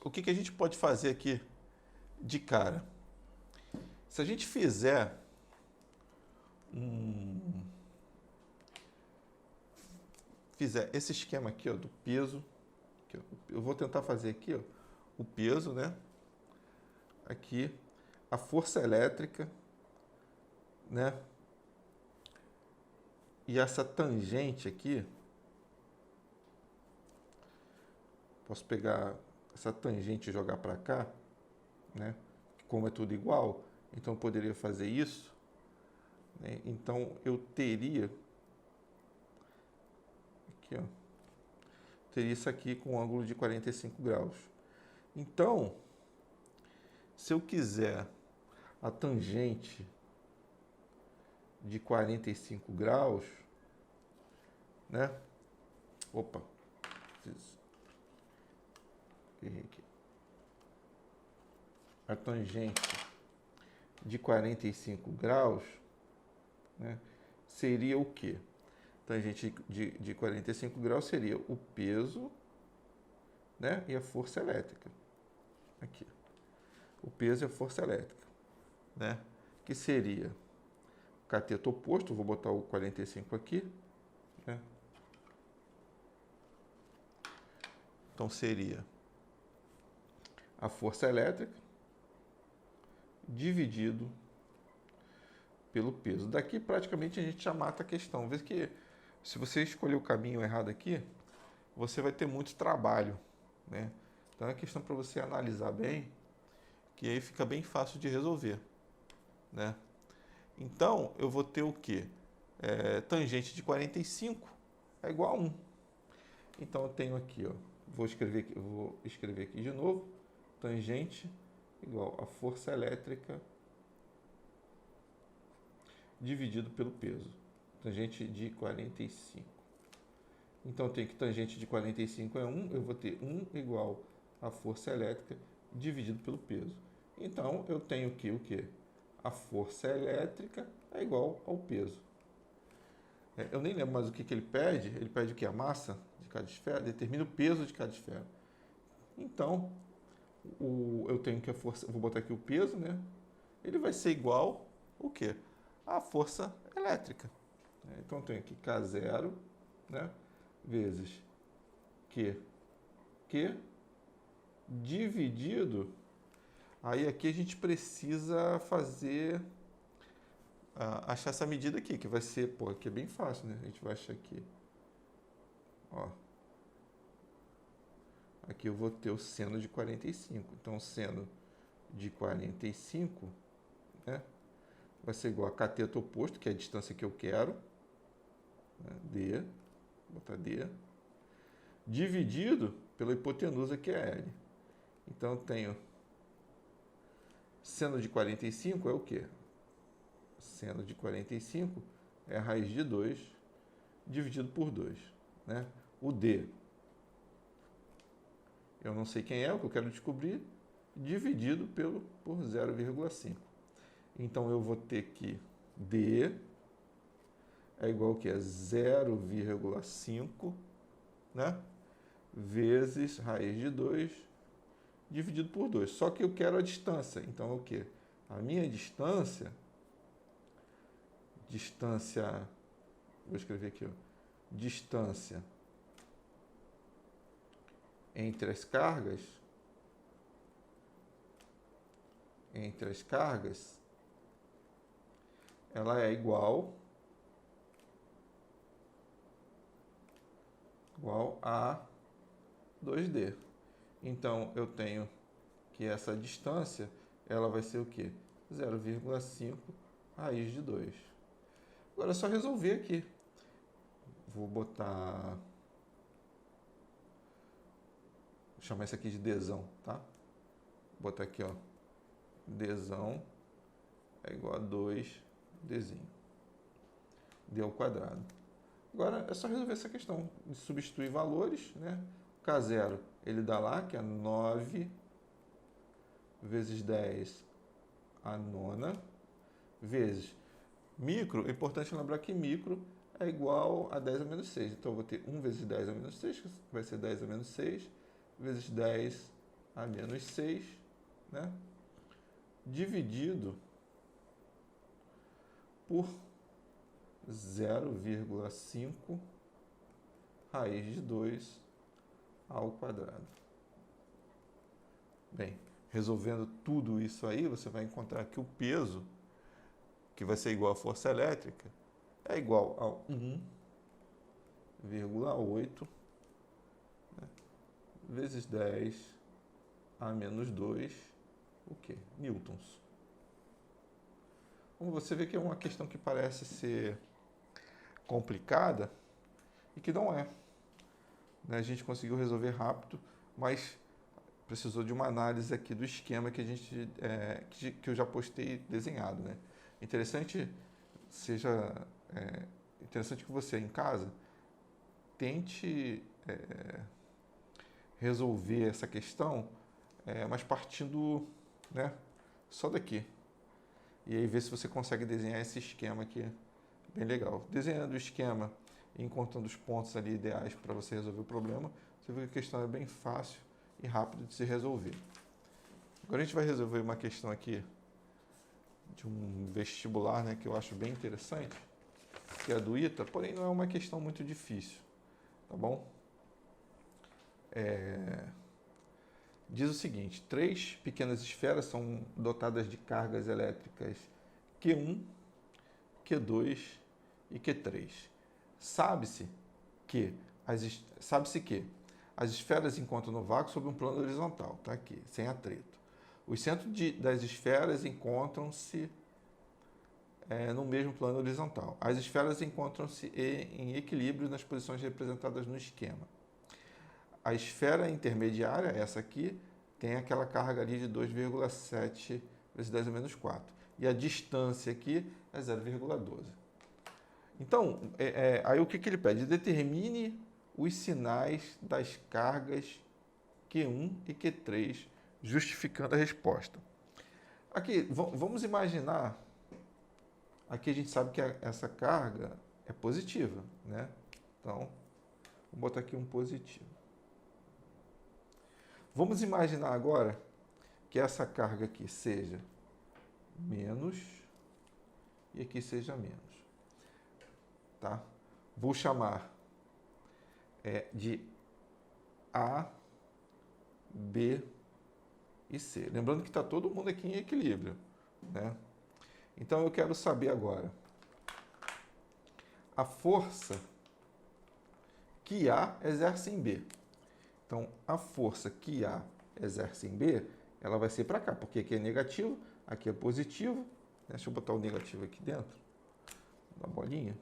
o que a gente pode fazer aqui de cara? Se a gente fizer esse esquema aqui, ó, do peso, aqui, ó, eu vou tentar fazer aqui, ó, o peso, né? Aqui, a força elétrica, né? E essa tangente aqui, posso pegar essa tangente e jogar para cá, né? Como é tudo igual, então eu poderia fazer isso, né? Então eu teria aqui, ó, teria isso aqui com um ângulo de 45 graus. Então, se eu quiser a tangente de 45 graus, né? Opa, aqui. A tangente de 45 graus, né, seria o quê? Tangente de 45 graus seria o peso, né, e a força elétrica. Aqui. O peso e a força elétrica, né? Que seria o cateto oposto, vou botar o 45 aqui, né? Então seria a força elétrica dividido pelo peso. Daqui praticamente a gente já mata a questão. Vê que se você escolher o caminho errado aqui, você vai ter muito trabalho, né? Então é questão para você analisar bem, que aí fica bem fácil de resolver, né? Então eu vou ter o quê? Tangente de 45 é igual a 1. Então eu tenho aqui, ó, vou escrever aqui de novo, tangente igual a força elétrica dividido pelo peso. Tangente de 45. Então, eu tenho que tangente de 45 é 1, eu vou ter 1 igual a força elétrica dividido pelo peso. Então, eu tenho aqui o quê? A força elétrica é igual ao peso. Eu nem lembro mais o que ele pede. Ele pede o quê? A massa de cada esfera, determina o peso de cada esfera. Então, eu tenho que a força, vou botar aqui o peso, né? Ele vai ser igual o quê? A força elétrica. Então, eu tenho aqui K0, né? Vezes Q dividido. Aí aqui a gente precisa fazer, achar essa medida aqui, que vai ser, pô, aqui é bem fácil, né? A gente vai achar aqui, ó. Aqui eu vou ter o seno de 45. Então, o seno de 45, né, vai ser igual a cateto oposto, que é a distância que eu quero, né, D, vou botar D, dividido pela hipotenusa, que é L. Então, eu tenho seno de 45 é o quê? Seno de 45 é a raiz de 2 dividido por 2, né? O D, eu não sei quem é, o que eu quero descobrir, dividido por 0,5. Então, eu vou ter que D é igual ao que? 0,5, né? Vezes raiz de 2 dividido por 2. Só que eu quero a distância. Então, é o quê? A minha distância, vou escrever aqui, ó, distância entre as cargas, ela é igual a 2D. Então, eu tenho que essa distância, ela vai ser o quê? 0,5 raiz de 2. Agora é só resolver aqui. Vou botar... Vou chamar isso aqui de Dzão, tá? Vou botar aqui, ó. Dzão é igual a 2Dzinho. D ao quadrado. Agora é só resolver essa questão de substituir valores, né? K0, ele dá lá, que é 9 vezes 10 a nona, vezes micro. É importante lembrar que micro é igual a 10 a menos 6. Então, eu vou ter 1 vezes 10 a menos 6, que vai ser 10 a menos 6, vezes 10 a menos 6, né? Dividido por 0,5 raiz de 2 ao quadrado. Bem, resolvendo tudo isso aí, você vai encontrar que o peso, que vai ser igual à força elétrica, é igual a 1,8, né, vezes 10 a menos 2, o quê? Newtons. Como você vê que é uma questão que parece ser complicada e que não é. Né? A gente conseguiu resolver rápido, mas precisou de uma análise aqui do esquema que a gente que eu já postei desenhado, né? Interessante interessante que você em casa tente resolver essa questão, mas partindo, né, só daqui. E aí ver se você consegue desenhar esse esquema aqui, bem legal. Desenhando o esquema e encontrando os pontos ali ideais para você resolver o problema, você vê que a questão é bem fácil e rápido de se resolver. Agora a gente vai resolver uma questão aqui de um vestibular, né, que eu acho bem interessante, que é a do ITA, porém não é uma questão muito difícil, tá bom? Diz o seguinte: 3 pequenas esferas são dotadas de cargas elétricas Q1, Q2 e Q3. Sabe-se que as esferas encontram no vácuo sob um plano horizontal, tá aqui, sem atrito. Os centros das esferas encontram-se no mesmo plano horizontal. As esferas encontram-se em equilíbrio nas posições representadas no esquema. A esfera intermediária, essa aqui, tem aquela carga ali de 2,7 vezes 10 a menos 4. E a distância aqui é 0,12. Então, aí o que ele pede? Determine os sinais das cargas Q1 e Q3, justificando a resposta. Aqui, vamos imaginar, aqui a gente sabe que essa carga é positiva, né? Então, vou botar aqui um positivo. Vamos imaginar agora que essa carga aqui seja menos e aqui seja menos. Tá? Vou chamar de A, B e C. Lembrando que está todo mundo aqui em equilíbrio, né? Então eu quero saber agora a força que A exerce em B. Então a força que A exerce em B, ela vai ser para cá, porque aqui é negativo, aqui é positivo. Deixa eu botar o negativo aqui dentro da bolinha.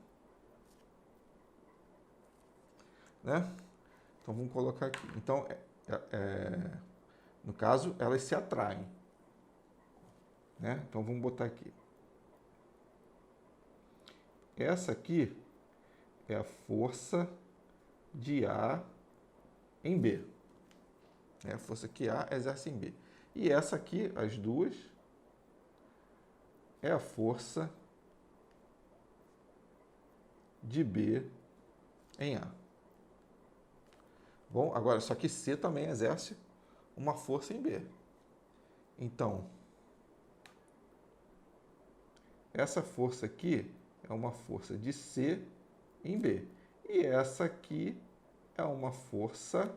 Né? Então vamos colocar aqui. Então, no caso, elas se atraem. Né? Então vamos botar aqui. Essa aqui é a força de A em B. É a força que A exerce em B. E essa aqui, as duas, é a força de B em A. Bom, agora, só que C também exerce uma força em B. Então, essa força aqui é uma força de C em B. E essa aqui é uma força,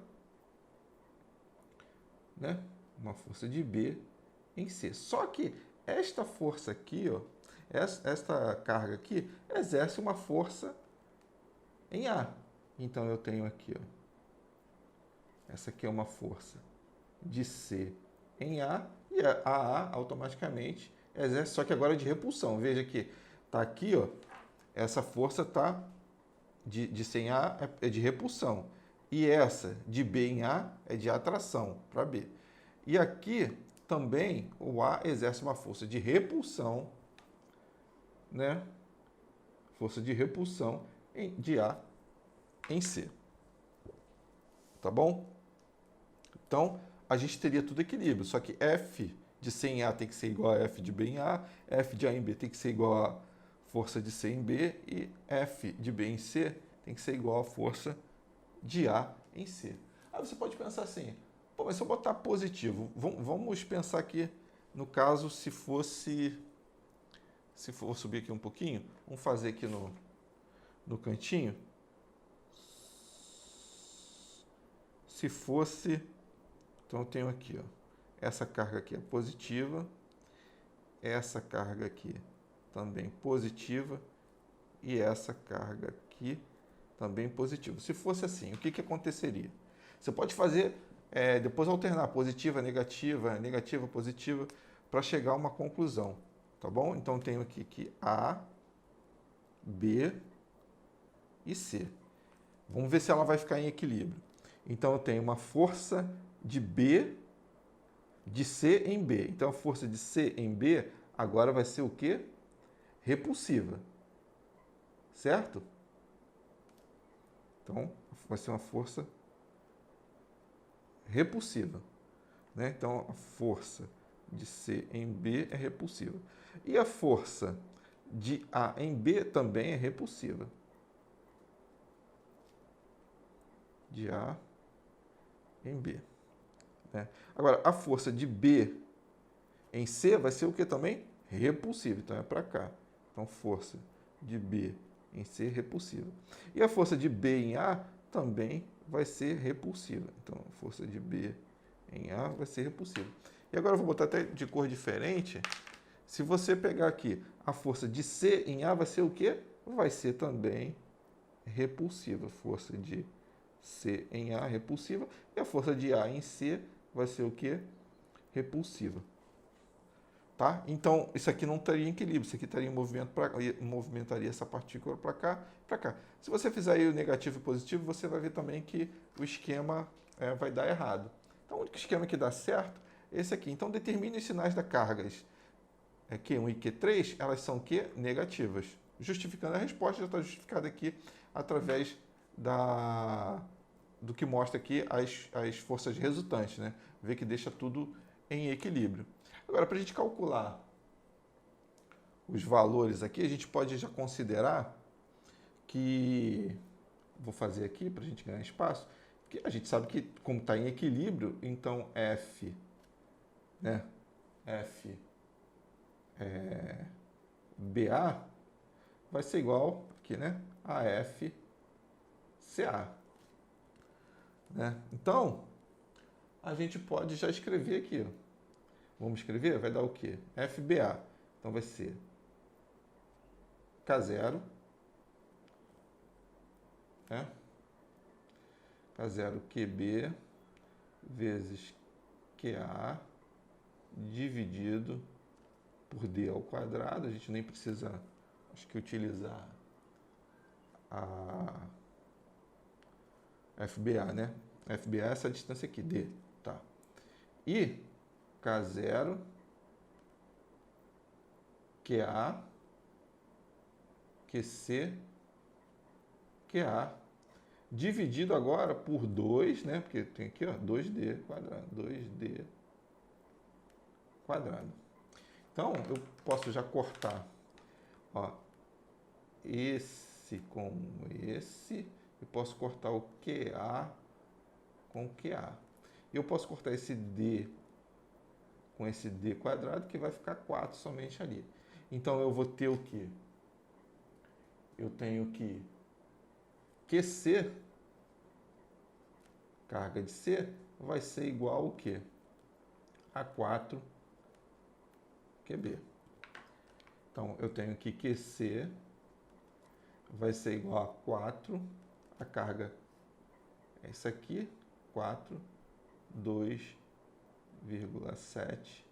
né? Uma força de B em C. Só que esta força aqui, ó, esta carga aqui, exerce uma força em A. Então, eu tenho aqui, ó, essa aqui é uma força de C em A, e a A automaticamente exerce, só que agora de repulsão. Veja que está aqui, ó, essa força está de C em A é de repulsão. E essa de B em A é de atração para B. E aqui também o A exerce uma força de repulsão, né? Força de repulsão de A em C. Tá bom? Então, a gente teria tudo equilíbrio, só que F de C em A tem que ser igual a F de B em A, F de A em B tem que ser igual a força de C em B, e F de B em C tem que ser igual a força de A em C. Aí você pode pensar assim, pô, mas se eu botar positivo, vamos pensar aqui, no caso, se se for subir aqui um pouquinho, vamos fazer aqui no cantinho. Se fosse, então eu tenho aqui, ó, essa carga aqui é positiva, essa carga aqui também positiva e essa carga aqui também positiva. Se fosse assim, o que aconteceria? Você pode fazer, depois alternar positiva, negativa, negativa, positiva, para chegar a uma conclusão, tá bom? Então eu tenho aqui que A, B e C. Vamos ver se ela vai ficar em equilíbrio. Então eu tenho uma força de B, de C em B. Então a força de C em B agora vai ser o quê? Repulsiva. Certo? Então vai ser uma força repulsiva, né? Então a força de C em B é repulsiva. E a força de A em B também é repulsiva. De A em B. Né? Agora, a força de B em C vai ser o que também? Repulsiva. Então é para cá. Então força de B em C repulsiva. E a força de B em A também vai ser repulsiva. Então a força de B em A vai ser repulsiva. E agora eu vou botar até de cor diferente. Se você pegar aqui a força de C em A vai ser o quê? Vai ser também repulsiva. Força de C em A repulsiva. E a força de A em C vai ser o quê? Repulsiva. Tá? Então, isso aqui não estaria em equilíbrio, isso aqui estaria em movimento, movimentaria essa partícula para cá, para cá. Se você fizer aí o negativo e positivo, você vai ver também que o esquema vai dar errado. Então, o único esquema que dá certo é esse aqui. Então, determine os sinais das cargas Q1 e Q3, elas são Q negativas. Justificando a resposta, já está justificada aqui através do que mostra aqui as forças resultantes, né? Vê que deixa tudo em equilíbrio. Agora, para a gente calcular os valores aqui, a gente pode já considerar que, vou fazer aqui para a gente ganhar espaço, que a gente sabe que como está em equilíbrio, então F, né, F BA vai ser igual aqui, né, a F CA. Né? Então, a gente pode já escrever aqui, ó. Vamos escrever? Vai dar o quê? FBA. Então vai ser K0, né? K0 QB vezes QA dividido por D ao quadrado. A gente nem precisa, acho que, utilizar a FBA, né? FBA é essa distância aqui, D. Tá. E K0, QA, QC, QA, dividido agora por 2, né? Porque tem aqui, ó, 2D quadrado, 2D quadrado. Então, eu posso já cortar, ó, esse com esse, eu posso cortar o QA com QA. E eu posso cortar esse D com esse D quadrado, que vai ficar 4 somente ali. Então, eu vou ter o quê? Eu tenho que QC, carga de C, vai ser igual ao quê? A 4 QB. Então, eu tenho que QC vai ser igual a 4, a carga é essa aqui, 4, 2,7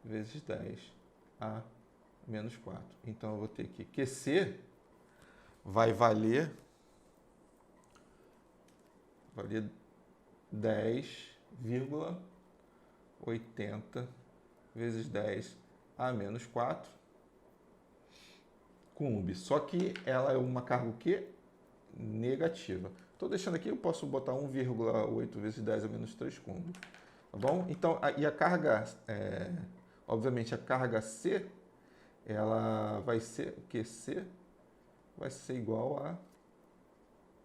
vezes 10 a menos 4. Então, eu vou ter que QC vai valer 10,80 vezes 10 a menos 4 coulomb. Só que ela é uma carga o quê? Negativa. Estou deixando aqui, eu posso botar 1,8 vezes 10 a menos 3 coulomb. Tá bom? Então, e a carga, obviamente a carga C, ela vai ser, o QC vai ser igual a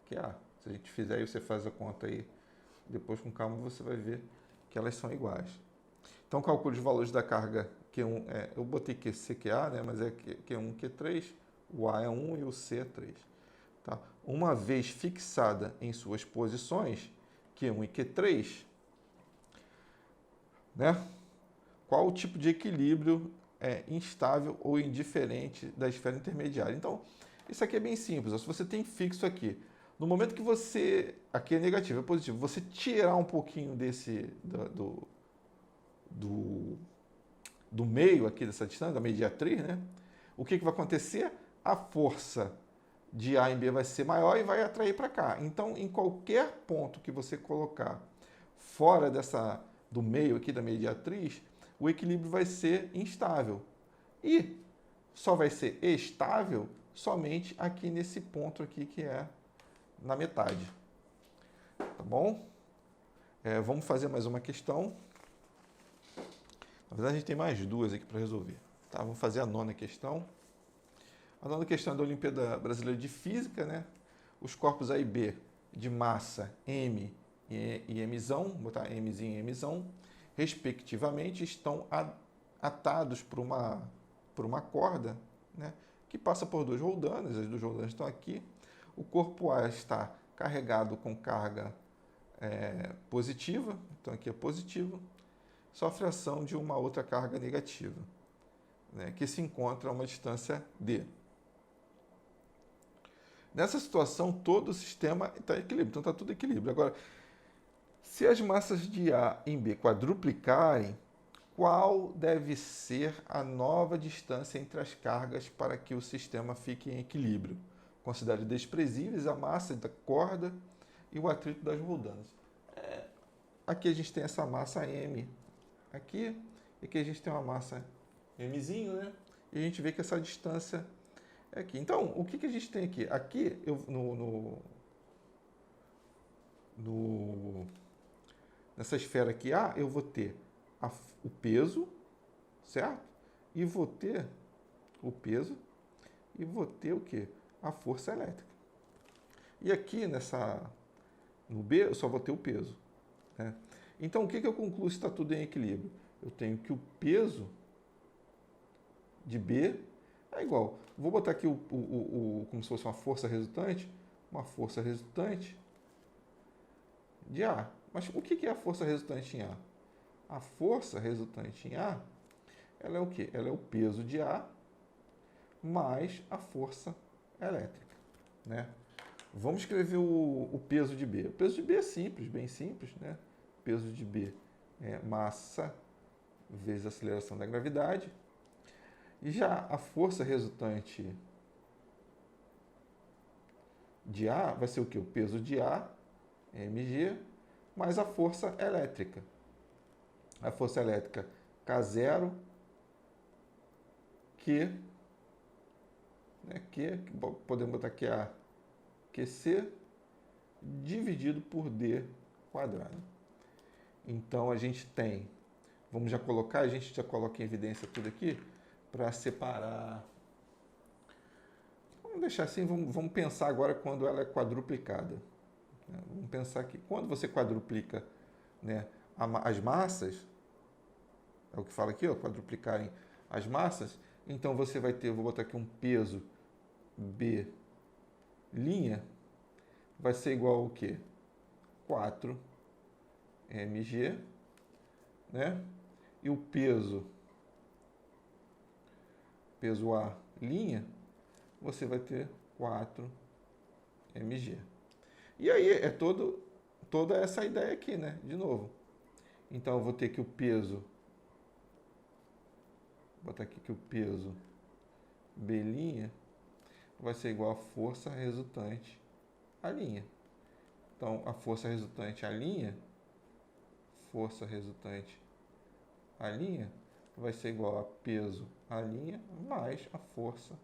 QA. Se a gente fizer aí, você faz a conta aí, depois com calma você vai ver que elas são iguais. Então, calcule os valores da carga Q1 eu botei QC, QA, né? Mas é Q1, Q3, o A é 1 e o C é 3. Tá? Uma vez fixada em suas posições, Q1 e Q3, né? Qual o tipo de equilíbrio instável ou indiferente da esfera intermediária? Então, isso aqui é bem simples. Se você tem fixo aqui, no momento que você, aqui é negativo, é positivo, você tirar um pouquinho do meio aqui dessa distância, da mediatriz, né? O que vai acontecer? A força de A em B vai ser maior e vai atrair para cá. Então, em qualquer ponto que você colocar fora do meio aqui da mediatriz, o equilíbrio vai ser instável. E só vai ser estável somente aqui nesse ponto aqui que é na metade. Tá bom? Vamos fazer mais uma questão. Na verdade, a gente tem mais duas aqui para resolver. Tá? Vamos fazer a 9ª questão. A 9ª questão é da Olimpíada Brasileira de Física, né? Os corpos A e B de massa M e Mzão, vou botar Mzinho e Mzão, respectivamente, estão atados por uma corda, né? Que passa por 2 roldanas, as 2 roldanas estão aqui. O corpo A está carregado com carga positiva, então aqui é positivo, sofre ação de uma outra carga negativa, né, que se encontra a uma distância D. Nessa situação, todo o sistema está em equilíbrio, então está tudo em equilíbrio. Agora, se as massas de A em B quadruplicarem, qual deve ser a nova distância entre as cargas para que o sistema fique em equilíbrio? Considere desprezíveis a massa da corda e o atrito das roldanas. Aqui a gente tem essa massa M aqui, e aqui a gente tem uma massa Mzinho, né? E a gente vê que essa distância é aqui. Então, o que a gente tem aqui? Aqui, nessa esfera aqui A, eu vou ter o peso, certo? E vou ter o peso e vou ter o quê? A força elétrica. E aqui no B, eu só vou ter o peso, né? Então, o que eu concluo se está tudo em equilíbrio? Eu tenho que o peso de B é igual. Vou botar aqui como se fosse uma força resultante de A. Mas o que é a força resultante em A? A força resultante em A, ela é o quê? Ela é o peso de A mais a força elétrica, né? Vamos escrever o peso de B. O peso de B é simples, bem simples, né? O peso de B é massa vezes a aceleração da gravidade. E já a força resultante de A vai ser o quê? O peso de A, mg, mais a força elétrica. A força elétrica K0, Q, né? Q, podemos botar aqui a QC, dividido por D quadrado. Então, a gente tem, a gente já coloca em evidência tudo aqui, para separar. Vamos deixar assim, vamos pensar agora quando ela é quadruplicada. Vamos pensar que quando você quadruplica, né, as massas, é o que fala aqui, ó, quadruplicarem as massas, então você vai ter, vou botar aqui um peso B', vai ser igual ao quê? 4 mg, né? E o peso A', você vai ter 4 mg. E aí é toda essa ideia aqui, né? De novo. Então eu vou ter que o peso, vou botar aqui que o peso B' vai ser igual à força resultante A'. Então a força resultante A', vai ser igual a peso A' mais a força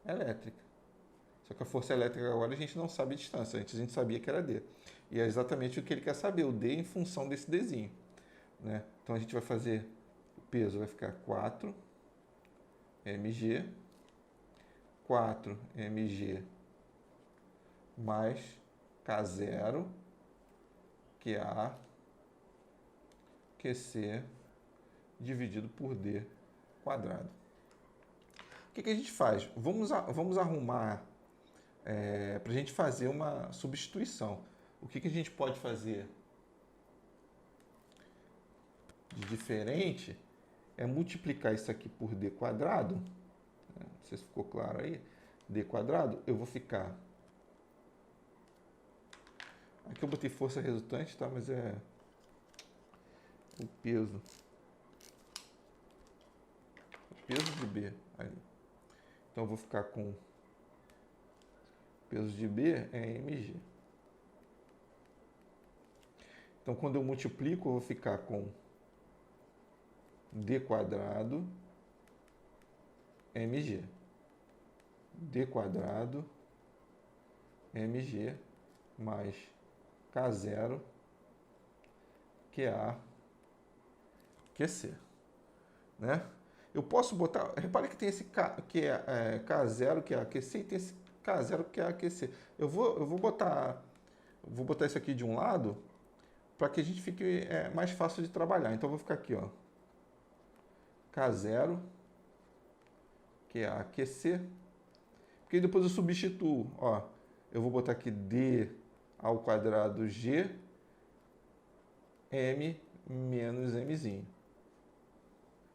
elétrica. Só que a força elétrica agora a gente não sabe a distância, antes a gente sabia que era D. E é exatamente o que ele quer saber, o D em função desse Dzinho, né? Então a gente vai fazer, o peso vai ficar 4 mg, 4 mg mais K0, QA, QC, dividido por d quadrado. O que a gente faz? Vamos arrumar para a gente fazer uma substituição. O que a gente pode fazer de diferente é multiplicar isso aqui por d quadrado. Não sei se ficou claro aí. D quadrado, eu vou ficar... Aqui eu botei força resultante, tá? Mas é o peso. O peso de B ali. Então eu vou ficar com peso de B é mg. Então quando eu multiplico, eu vou ficar com d quadrado mg. D quadrado mg mais K0 QA QC, né? Eu posso botar, repare que tem esse K, que é K0 QA QC e tem esse K0 QA QC. Eu vou botar isso aqui de um lado para que a gente fique mais fácil de trabalhar. Então eu vou ficar aqui, ó, K0 QA QC, porque depois eu substituo, ó, eu vou botar aqui D ao quadrado G M menos Mzinho.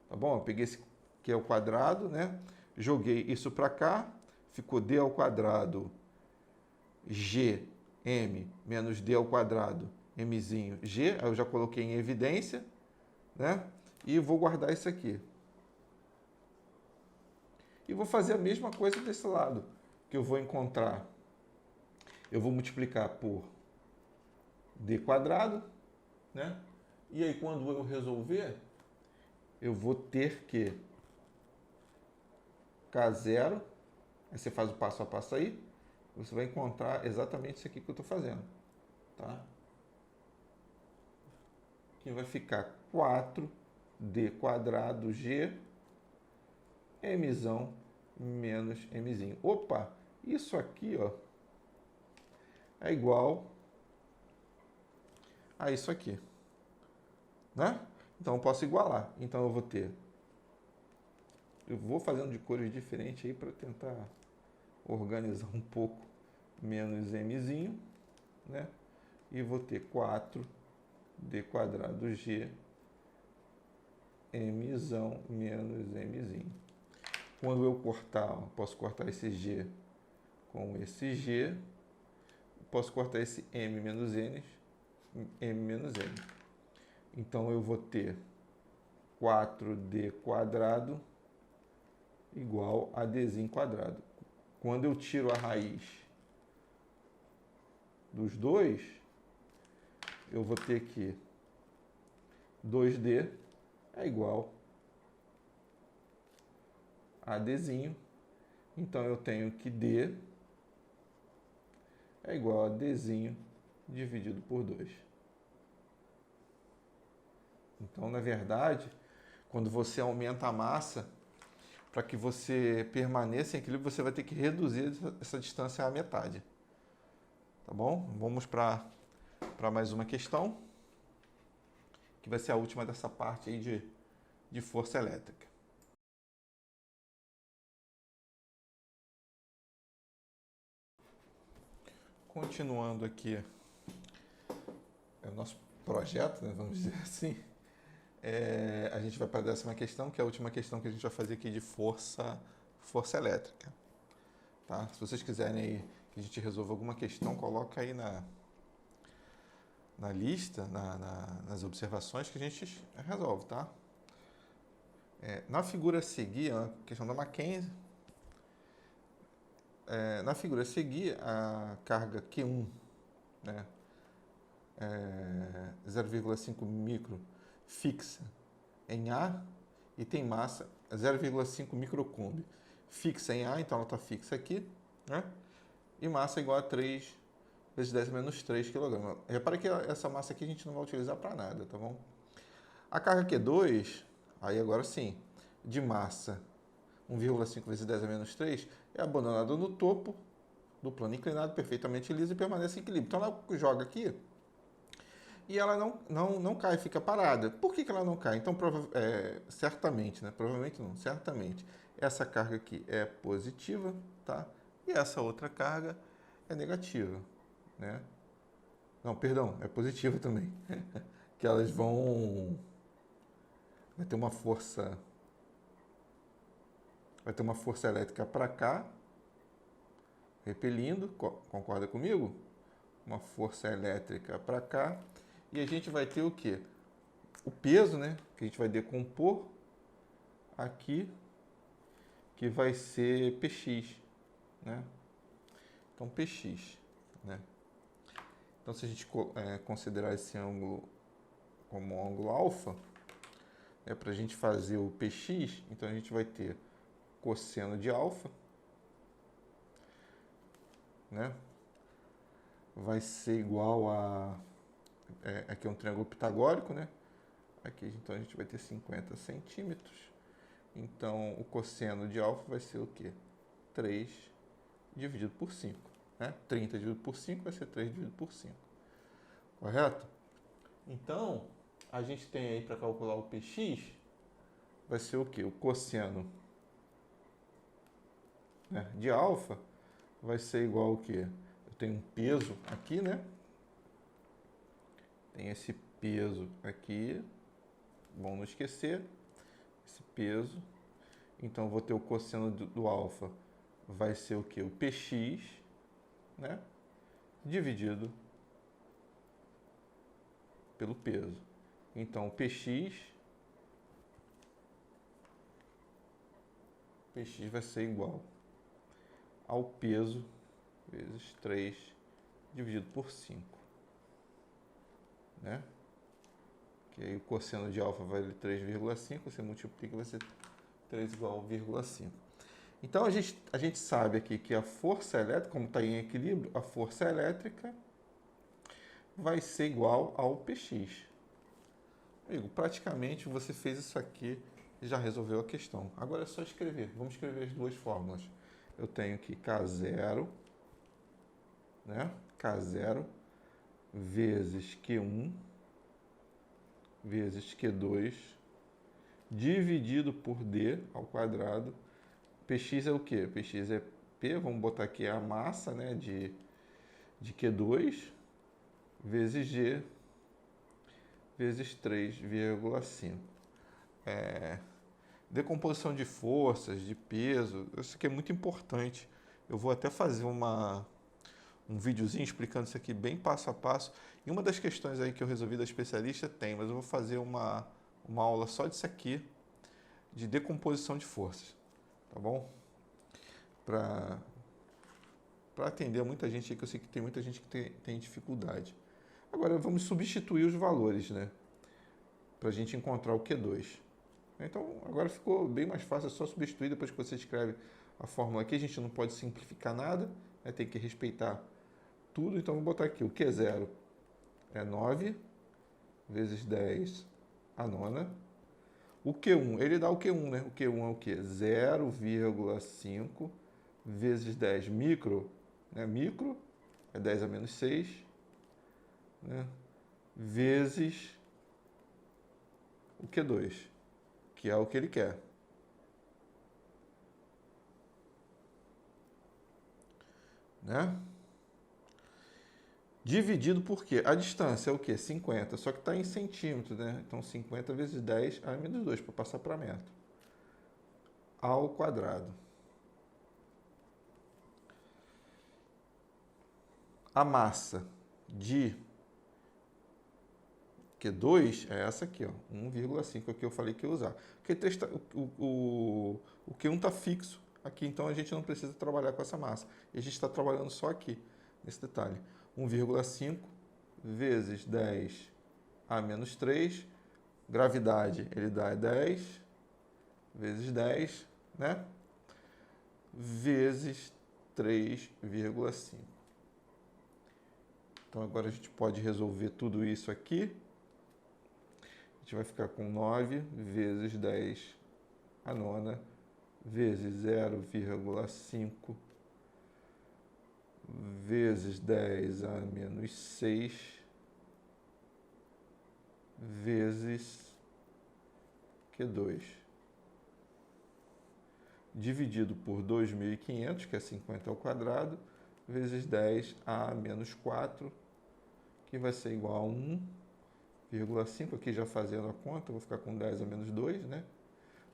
Tá bom? Eu peguei esse que é o quadrado, né? Joguei isso para cá, ficou D ao quadrado G M menos D ao quadrado Mzinho G. Aí eu já coloquei em evidência, né? E vou guardar isso aqui. E vou fazer a mesma coisa desse lado, que eu vou encontrar. Eu vou multiplicar por D quadrado, né? E aí quando eu resolver, eu vou ter que K0, aí você faz o passo a passo aí, você vai encontrar exatamente isso aqui que eu estou fazendo, tá? Que vai ficar 4D quadrado G Mzão menos Mzinho. Opa, isso aqui, ó, é igual a isso aqui, né? Então eu posso igualar. Então eu vou ter... Eu vou fazendo de cores diferentes aí para tentar organizar um pouco menos Mzinho, né? E vou ter 4D quadrado G Mzão menos Mzinho. Quando eu cortar, ó, posso cortar esse G com esse G, posso cortar esse M menos N, M menos N. Então eu vou ter 4D quadrado igual a Dzinho quadrado. Quando eu tiro a raiz dos dois, eu vou ter que 2D é igual a Dzinho. Então eu tenho que D é igual a Dzinho dividido por 2. Então, na verdade, quando você aumenta a massa, para que você permaneça em equilíbrio, você vai ter que reduzir essa distância à metade. Tá bom? Vamos para mais uma questão, que vai ser a última dessa parte aí de força elétrica. Continuando aqui o nosso projeto, né, vamos dizer assim, a gente vai para a 10ª questão, que é a última questão que a gente vai fazer aqui de força elétrica. Tá? Se vocês quiserem aí que a gente resolva alguma questão, coloca aí na lista, nas observações, que a gente resolve, tá? Na figura a seguir, a questão da Mackenzie, na figura a seguir, a carga Q1, né, 0,5 micro fixa em A e tem massa 0,5 microcúmbio. Fixa em A, então ela está fixa aqui, né? E massa igual a 3 vezes 10 menos 3 kg. Repara que essa massa aqui a gente não vai utilizar para nada, tá bom? A carga Q2, aí agora sim, de massa 1,5 vezes 10 a menos 3, é abandonada no topo do plano inclinado, perfeitamente liso e permanece em equilíbrio. Então ela joga aqui e ela não cai, fica parada. Por que ela não cai? Então, certamente, né? Provavelmente não, certamente. Essa carga aqui é positiva, tá? E essa outra carga é negativa, né? Não, perdão, é positiva também. Que elas vão... Vai ter uma força... Vai ter uma força elétrica para cá, repelindo, concorda comigo? Uma força elétrica para cá. E a gente vai ter o quê? O peso, né? Que a gente vai decompor aqui, que vai ser Px, né? Então, Px, né? Então, se a gente considerar esse ângulo como um ângulo alfa, para a gente fazer o Px, então a gente vai ter cosseno de alfa, né? Vai ser igual a... aqui é um triângulo pitagórico, né? Aqui, então, a gente vai ter 50 centímetros. Então, o cosseno de alfa vai ser o quê? 3 dividido por 5. Né? 30 dividido por 5 vai ser 3 dividido por 5. Correto? Então, a gente tem aí para calcular o Px, vai ser o quê? O cosseno, né, de alfa vai ser igual ao quê? Eu tenho um peso aqui, né? Tem esse peso aqui, bom não esquecer, esse peso. Então, eu vou ter o cosseno do alfa, vai ser o quê? O Px, né? Dividido pelo peso. Então, Px vai ser igual ao peso vezes 3 dividido por 5. Né? Que aí o cosseno de alfa vale 3,5, você multiplica, vai ser 3 igual a 0,5. Então, a gente sabe aqui que a força elétrica, como está em equilíbrio, a força elétrica vai ser igual ao Px. Amigo, praticamente você fez isso aqui e já resolveu a questão. Agora é só escrever. Vamos escrever as duas fórmulas. Eu tenho aqui K0, né? K0 vezes Q1 vezes Q2 dividido por D ao quadrado. Px é o quê? Px é P, vamos botar aqui a massa, né, de Q2 vezes G vezes 3,5. Decomposição de forças, de peso, isso aqui é muito importante. Eu vou até fazer um videozinho explicando isso aqui bem passo a passo. E uma das questões aí que eu resolvi da especialista tem, mas eu vou fazer uma aula só disso aqui, de decomposição de forças, tá bom? Para atender muita gente aí, que eu sei que tem muita gente que tem dificuldade. Agora vamos substituir os valores, né? Para a gente encontrar o Q2. Então agora ficou bem mais fácil, é só substituir depois que você escreve a fórmula aqui. A gente não pode simplificar nada, né? Tem que respeitar tudo. Então vou botar aqui o Q0 é 9 vezes 10 a nona. O Q1, ele dá o Q1, né? O Q1 é o quê? 0,5 vezes 10 micro, né? Micro é 10 a menos 6, né? Vezes o Q2, que é o que ele quer. Né? Dividido por quê? A distância é o quê? 50, só que está em centímetros, né? Então 50 vezes 10 a menos 2, para passar para metro. Ao quadrado. A massa de Q2 é essa aqui, ó, 1,5, é que eu falei que ia usar. O Q1 está fixo aqui, então a gente não precisa trabalhar com essa massa. E a gente está trabalhando só aqui, nesse detalhe. 1,5 vezes 10 a menos 3, gravidade ele dá 10 vezes 10, né? Vezes 3,5. Então agora a gente pode resolver tudo isso aqui. A gente vai ficar com 9 vezes 10 a nona vezes 0,5 vezes 10 a menos 6 vezes Q2, dividido por 2.500, que é 50 ao quadrado, vezes 10a menos 4, que vai ser igual a 1,5. Aqui já fazendo a conta, vou ficar com 10 a menos 2, né?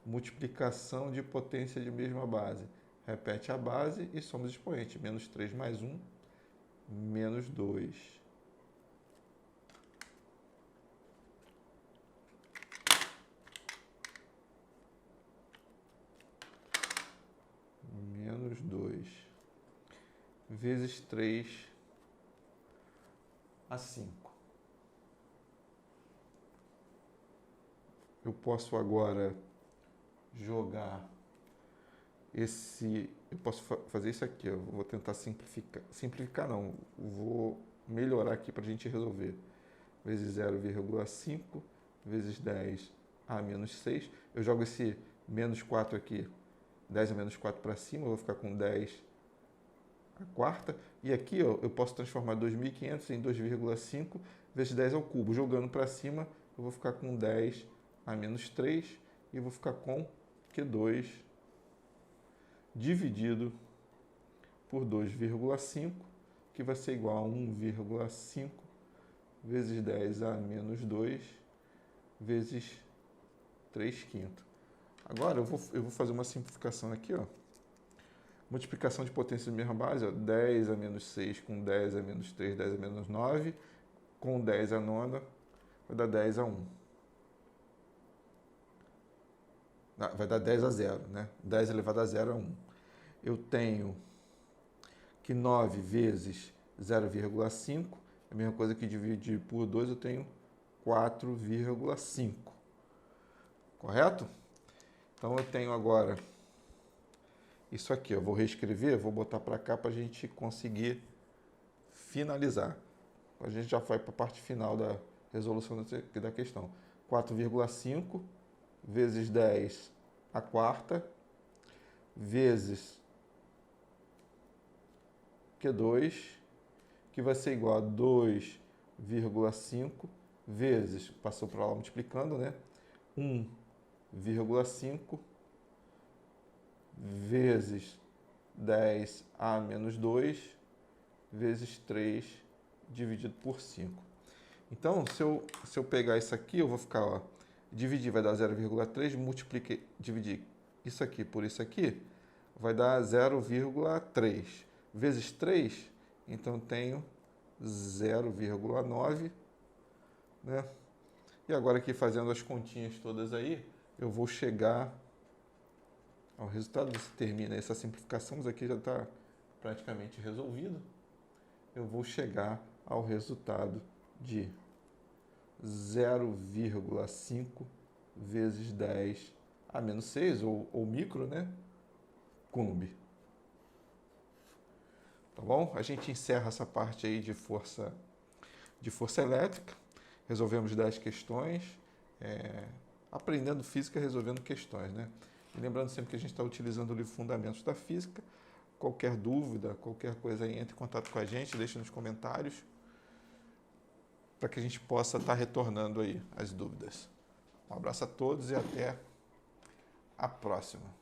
Multiplicação de potência de mesma base. Repete a base e soma os expoentes. Menos 3 mais 1, menos 2. Menos 2. Vezes 3 a 5. Eu posso agora jogar esse... Eu posso fazer isso aqui, eu vou tentar simplificar. Simplificar não, vou melhorar aqui para a gente resolver. Vezes 0,5, vezes 10 a menos 6. Eu jogo esse menos 4 aqui, 10 a menos 4 para cima, eu vou ficar com 10 a quarta. E aqui ó, eu posso transformar 2.500 em 2,5 vezes 10 ao cubo. Jogando para cima, eu vou ficar com 10 a menos 3 e vou ficar com Q2 dividido por 2,5, que vai ser igual a 1,5 vezes 10 a menos 2 vezes 3/5. Agora eu vou fazer uma simplificação aqui, ó. Multiplicação de potência de mesma base, ó, 10 a menos 6 com 10 a menos 3, 10 a menos 9, com 10 a nona, vai dar 10 a 1. Vai dar 10 a 0, né? 10 elevado a 0 é 1. Eu tenho que 9 vezes 0,5, é a mesma coisa que dividir por 2, eu tenho 4,5. Correto? Então eu tenho agora isso aqui, eu vou reescrever, vou botar para cá para a gente conseguir finalizar. A gente já vai para a parte final da resolução da questão. 4,5 vezes 10 a quarta, vezes Q2, que vai ser igual a 2,5 vezes, passou para lá multiplicando, né? 1,5 vezes 10 a menos 2 vezes 3 dividido por 5. Então, se eu pegar isso aqui, eu vou ficar, ó, dividir vai dar 0,3, multipliquei, dividir isso aqui por isso aqui, vai dar 0,3. Vezes 3, então eu tenho 0,9, né? E agora aqui fazendo as continhas todas aí, eu vou chegar ao resultado. Você termina essa simplificação, mas aqui já está praticamente resolvido. Eu vou chegar ao resultado de 0,5 vezes 10 a menos 6, ou micro, né? Coulomb. Tá bom? A gente encerra essa parte aí de força elétrica. Resolvemos 10 questões, aprendendo física, resolvendo questões, né? E lembrando sempre que a gente está utilizando o livro Fundamentos da Física. Qualquer dúvida, qualquer coisa aí, entre em contato com a gente, deixa nos comentários, para que a gente possa estar retornando aí as dúvidas. Um abraço a todos e até a próxima.